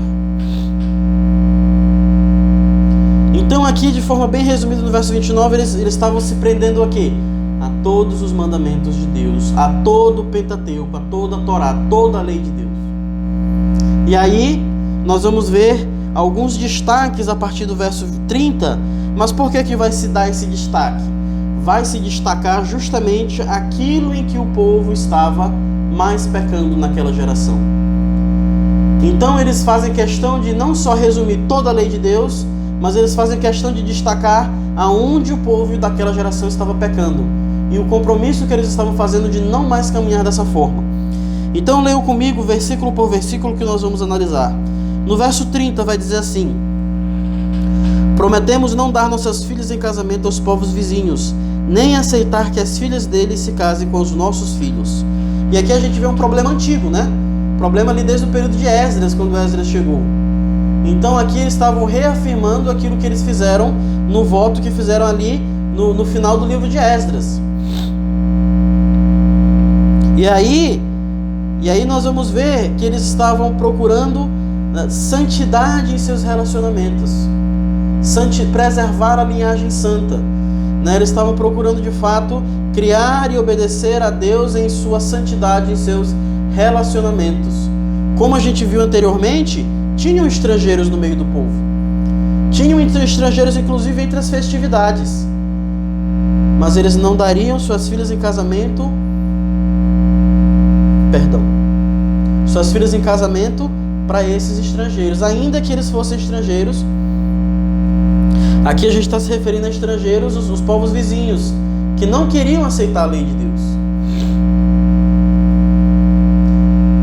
Speaker 1: Então aqui, de forma bem resumida, no verso 29, eles estavam se prendendo a quê? A todos os mandamentos de Deus, a todo o Pentateuco, a toda a Torá, a toda a lei de Deus. E aí, nós vamos ver alguns destaques a partir do verso 30, mas por que vai se dar esse destaque? Vai se destacar justamente aquilo em que o povo estava mais pecando naquela geração. Então eles fazem questão de não só resumir toda a lei de Deus, mas eles fazem questão de destacar aonde o povo daquela geração estava pecando e o compromisso que eles estavam fazendo de não mais caminhar dessa forma. Então leiam comigo versículo por versículo que nós vamos analisar. No verso 30 vai dizer assim: Prometemos não dar nossas filhas em casamento aos povos vizinhos, nem aceitar que as filhas deles se casem com os nossos filhos. E aqui a gente vê um problema antigo, né? Problema ali desde o período de Esdras, quando Esdras chegou. Então aqui eles estavam reafirmando aquilo que eles fizeram no voto que fizeram ali no final do livro de Esdras. E aí nós vamos ver que eles estavam procurando santidade em seus relacionamentos, preservar a linhagem santa, né? Eles estavam procurando de fato criar e obedecer a Deus em sua santidade, em seus relacionamentos. Como a gente viu anteriormente, tinham estrangeiros no meio do povo, tinham estrangeiros inclusive entre as festividades, mas eles não dariam suas filhas em casamento para esses estrangeiros, ainda que eles fossem estrangeiros. Aqui a gente está se referindo a estrangeiros, os povos vizinhos, que não queriam aceitar a lei de Deus.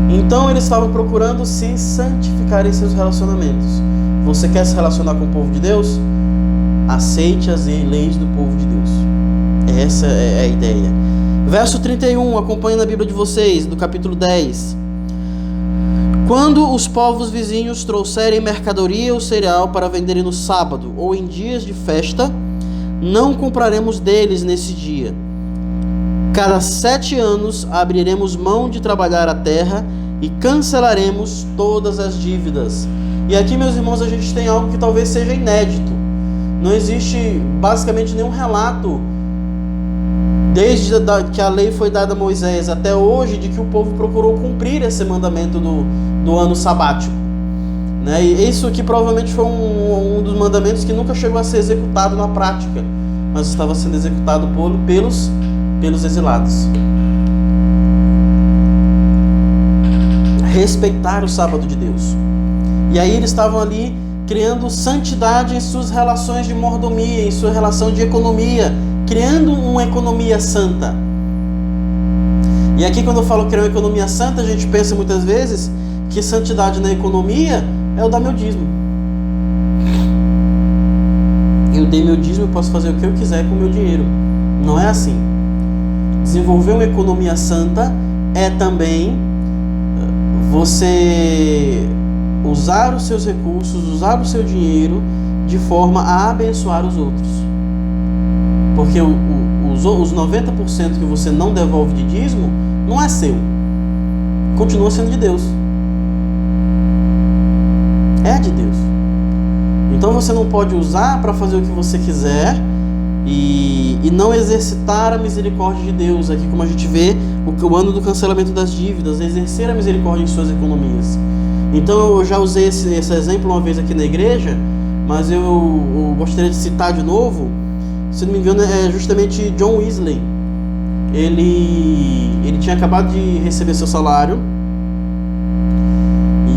Speaker 1: Então eles estavam procurando se santificar em seus relacionamentos. Você quer se relacionar com o povo de Deus? Aceite as leis do povo de Deus. Essa é a ideia. Verso 31, acompanhe na Bíblia de vocês, do capítulo 10. Quando os povos vizinhos trouxerem mercadoria ou cereal para venderem no sábado ou em dias de festa, não compraremos deles nesse dia. Cada 7 anos abriremos mão de trabalhar a terra e cancelaremos todas as dívidas. E aqui, meus irmãos, a gente tem algo que talvez seja inédito. Não existe basicamente nenhum relato, desde que a lei foi dada a Moisés até hoje, de que o povo procurou cumprir esse mandamento do ano sabático, né? E isso aqui provavelmente foi um dos mandamentos que nunca chegou a ser executado na prática, mas estava sendo executado pelos exilados. Respeitar o sábado de Deus. E aí eles estavam ali criando santidade em suas relações de mordomia, em sua relação de economia, criando uma economia santa. E aqui, quando eu falo criar uma economia santa, a gente pensa muitas vezes que santidade na economia é o dar meu dízimo. Eu dei meu dízimo, eu posso fazer o que eu quiser com o meu dinheiro. Não é assim. Desenvolver uma economia santa é também você usar os seus recursos, usar o seu dinheiro de forma a abençoar os outros. Porque os 90% que você não devolve de dízimo não é seu. Continua sendo de Deus. É de Deus. Então você não pode usar para fazer o que você quiser e não exercitar a misericórdia de Deus. Aqui, como a gente vê, o ano do cancelamento das dívidas, exercer a misericórdia em suas economias. Então eu já usei esse exemplo uma vez aqui na igreja, mas eu gostaria de citar de novo. Se não me engano, é justamente John Wesley. Ele tinha acabado de receber seu salário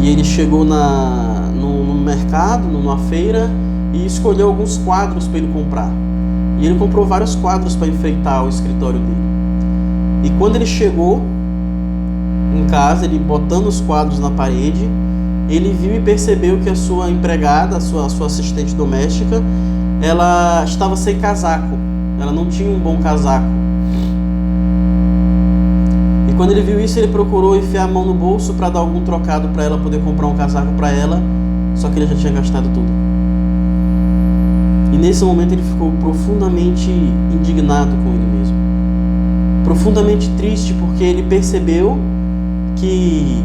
Speaker 1: e ele chegou no mercado, numa feira, e escolheu alguns quadros para ele comprar. E ele comprou vários quadros para enfeitar o escritório dele. E quando ele chegou em casa, ele botando os quadros na parede, ele viu e percebeu que a sua empregada, a sua assistente doméstica, ela estava sem casaco. Ela não tinha um bom casaco. E quando ele viu isso, ele procurou enfiar a mão no bolso para dar algum trocado para ela poder comprar um casaco para ela, só que ele já tinha gastado tudo. E nesse momento ele ficou profundamente indignado com ele mesmo, profundamente triste, porque ele percebeu que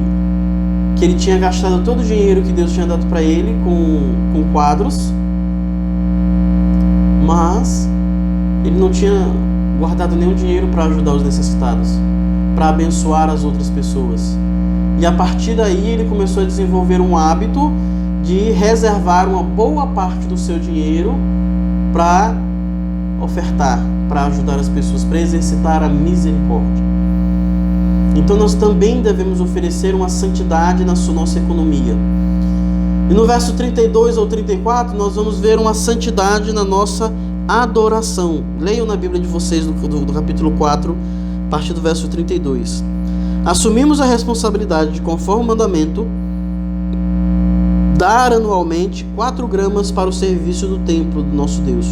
Speaker 1: ele tinha gastado todo o dinheiro que Deus tinha dado para ele com quadros, mas ele não tinha guardado nenhum dinheiro para ajudar os necessitados, para abençoar as outras pessoas. E a partir daí ele começou a desenvolver um hábito de reservar uma boa parte do seu dinheiro para ofertar, para ajudar as pessoas, para exercitar a misericórdia. Então nós também devemos oferecer uma santidade na nossa economia. E no verso 32 ao 34 nós vamos ver uma santidade na nossa adoração. Leiam na Bíblia de vocês do capítulo 4, a partir do verso 32. Assumimos a responsabilidade de, conforme o mandamento, dar anualmente 4 gramas para o serviço do templo do nosso Deus,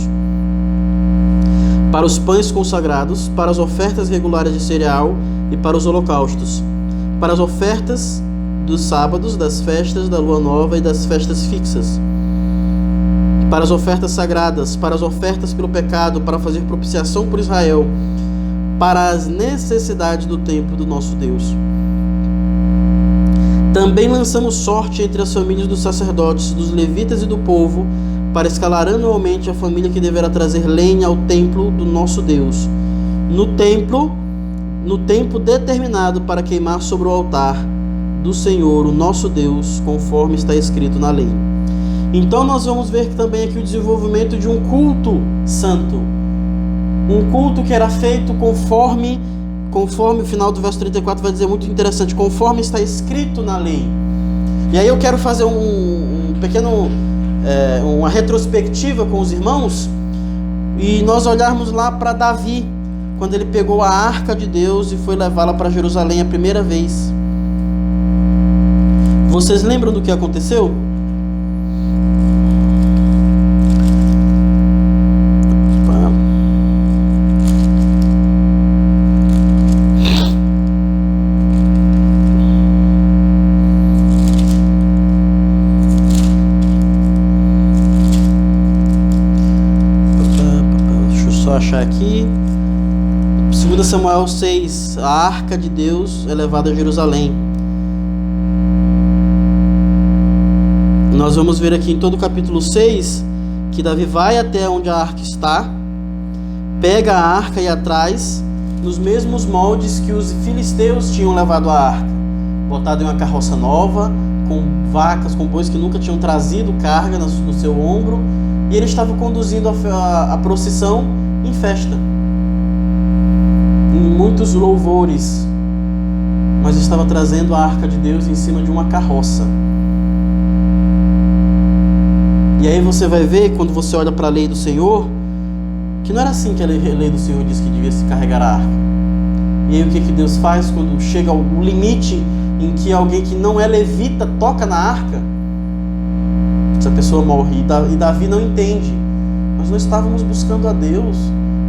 Speaker 1: para os pães consagrados, para as ofertas regulares de cereal e para os holocaustos, para as ofertas dos sábados, das festas da lua nova e das festas fixas, para as ofertas sagradas, para as ofertas pelo pecado, para fazer propiciação por Israel, para as necessidades do templo do nosso Deus. Também lançamos sorte entre as famílias dos sacerdotes, dos levitas e do povo, para escalar anualmente a família que deverá trazer lenha ao templo do nosso Deus, no tempo determinado para queimar sobre o altar do Senhor, o nosso Deus, conforme está escrito na lei. Então nós vamos ver também aqui o desenvolvimento de um culto santo, um culto que era feito conforme o final do verso 34 vai dizer muito interessante, conforme está escrito na lei. E aí eu quero fazer uma retrospectiva com os irmãos e nós olharmos lá para Davi, quando ele pegou a arca de Deus e foi levá-la para Jerusalém a primeira vez. Vocês lembram do que aconteceu? Achar aqui 2 Samuel 6, a arca de Deus é levada a Jerusalém. Nós vamos ver aqui em todo o capítulo 6 que Davi vai até onde a arca está, pega a arca e atrás nos mesmos moldes que os filisteus tinham levado a arca, botado em uma carroça nova, com vacas, com bois que nunca tinham trazido carga no seu ombro, e ele estava conduzindo a procissão em festa, em muitos louvores, mas estava trazendo a arca de Deus em cima de uma carroça. E aí você vai ver, quando você olha para a lei do Senhor, que não era assim que a lei do Senhor diz que devia se carregar a arca. E aí o que Deus faz quando chega ao limite em que alguém que não é levita toca na arca? Essa pessoa morre, e Davi não entende. Mas nós estávamos buscando a Deus,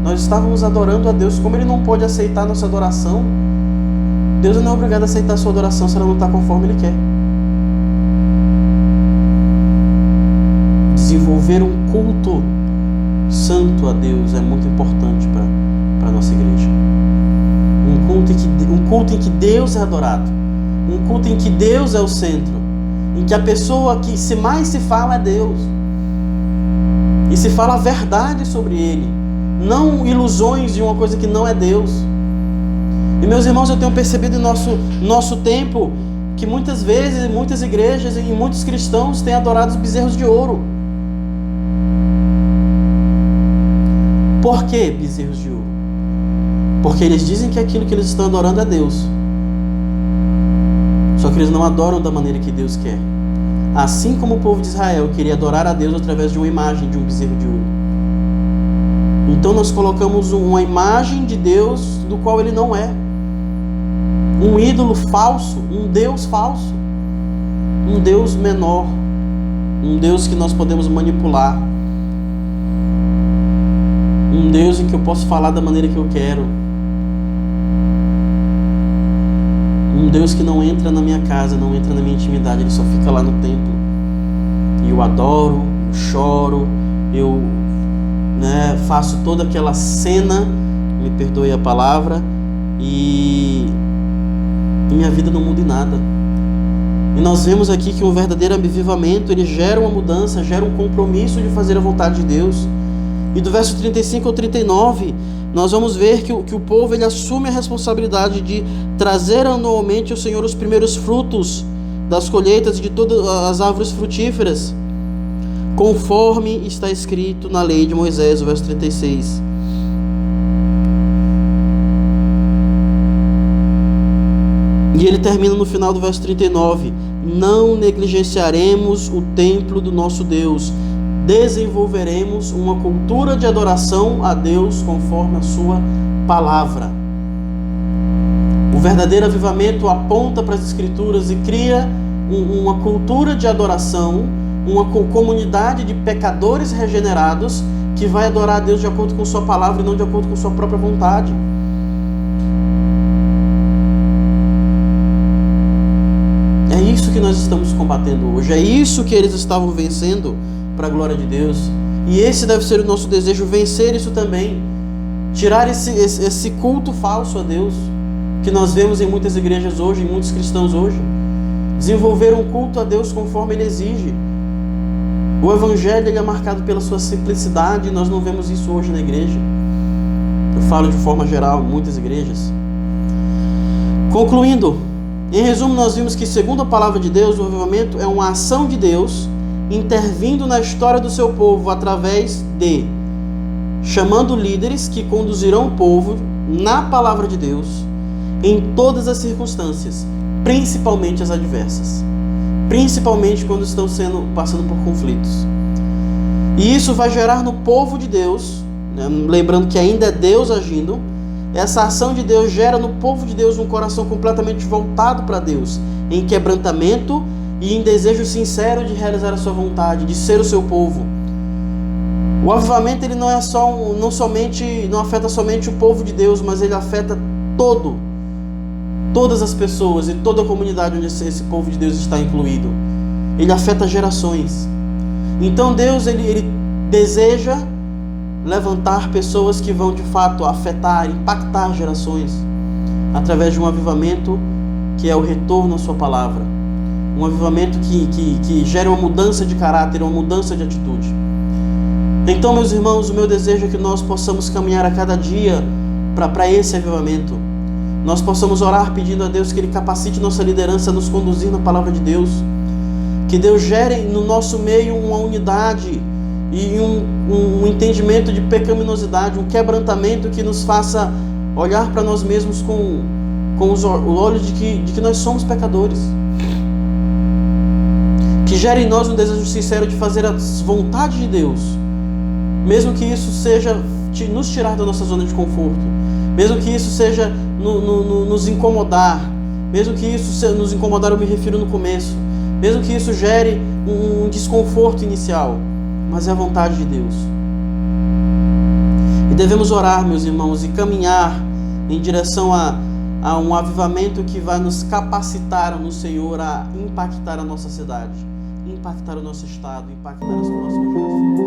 Speaker 1: nós estávamos adorando a Deus. Como ele não pode aceitar a nossa adoração? Deus não é obrigado a aceitar a sua adoração se ela não está conforme ele quer. Desenvolver um culto santo a Deus é muito importante para a nossa igreja. Um culto em que Deus é adorado, um culto em que Deus é o centro, em que a pessoa que mais se fala é Deus. E se fala a verdade sobre Ele, não ilusões de uma coisa que não é Deus. E meus irmãos, eu tenho percebido em nosso tempo que muitas vezes, muitas igrejas e muitos cristãos têm adorado os bezerros de ouro. Por que bezerros de ouro? Porque eles dizem que aquilo que eles estão adorando é Deus. Só que eles não adoram da maneira que Deus quer. Assim como o povo de Israel queria adorar a Deus através de uma imagem de um bezerro de ouro. Então nós colocamos uma imagem de Deus do qual Ele não é. Um ídolo falso, um Deus falso. Um Deus menor. Um Deus que nós podemos manipular. Um Deus em que eu posso falar da maneira que eu quero. Um Deus que não entra na minha casa, não entra na minha intimidade, Ele só fica lá no templo. E eu adoro, eu choro, eu faço toda aquela cena, me perdoe a palavra, e minha vida não muda em nada. E nós vemos aqui que um verdadeiro avivamento, ele gera uma mudança, gera um compromisso de fazer a vontade de Deus. E do verso 35 ao 39, nós vamos ver que o povo ele assume a responsabilidade de trazer anualmente ao Senhor os primeiros frutos das colheitas e de todas as árvores frutíferas, conforme está escrito na lei de Moisés, o verso 36. E ele termina no final do verso 39: não negligenciaremos o templo do nosso Deus, desenvolveremos uma cultura de adoração a Deus conforme a sua palavra. O verdadeiro avivamento aponta para as Escrituras e cria uma cultura de adoração, uma comunidade de pecadores regenerados que vai adorar a Deus de acordo com sua palavra e não de acordo com sua própria vontade. É isso que nós estamos combatendo hoje, é isso que eles estavam vencendo para a glória de Deus. E esse deve ser o nosso desejo, vencer isso também. Tirar esse culto falso a Deus que nós vemos em muitas igrejas hoje, em muitos cristãos hoje. Desenvolver um culto a Deus conforme Ele exige. O Evangelho ele é marcado pela sua simplicidade e nós não vemos isso hoje na igreja. Eu falo de forma geral em muitas igrejas. Concluindo, em resumo, nós vimos que, segundo a palavra de Deus, o avivamento é uma ação de Deus intervindo na história do seu povo através de chamando líderes que conduzirão o povo na palavra de Deus em todas as circunstâncias, principalmente as adversas, principalmente quando estão passando por conflitos. E isso vai gerar no povo de Deus, né, lembrando que ainda é Deus agindo, essa ação de Deus gera no povo de Deus um coração completamente voltado para Deus, em quebrantamento e em desejo sincero de realizar a sua vontade, de ser o seu povo. O avivamento ele não afeta somente o povo de Deus, mas ele afeta todas as pessoas e toda a comunidade onde esse povo de Deus está incluído. Ele afeta gerações. Então Deus ele deseja levantar pessoas que vão de fato afetar, impactar gerações através de um avivamento que é o retorno à sua palavra. Um avivamento que gera uma mudança de caráter, uma mudança de atitude. Então, meus irmãos, o meu desejo é que nós possamos caminhar a cada dia para esse avivamento. Nós possamos orar pedindo a Deus que Ele capacite nossa liderança a nos conduzir na palavra de Deus. Que Deus gere no nosso meio uma unidade e um entendimento de pecaminosidade, um quebrantamento que nos faça olhar para nós mesmos com os olhos de que nós somos pecadores. Que gere em nós um desejo sincero de fazer a vontade de Deus, mesmo que isso seja nos tirar da nossa zona de conforto, mesmo que isso seja nos incomodar, mesmo que isso nos incomodar, eu me refiro no começo, mesmo que isso gere um desconforto inicial, mas é a vontade de Deus. E devemos orar, meus irmãos, e caminhar em direção a um avivamento que vai nos capacitar no Senhor a impactar a nossa cidade, impactar o nosso estado, impactar as próximas gerações.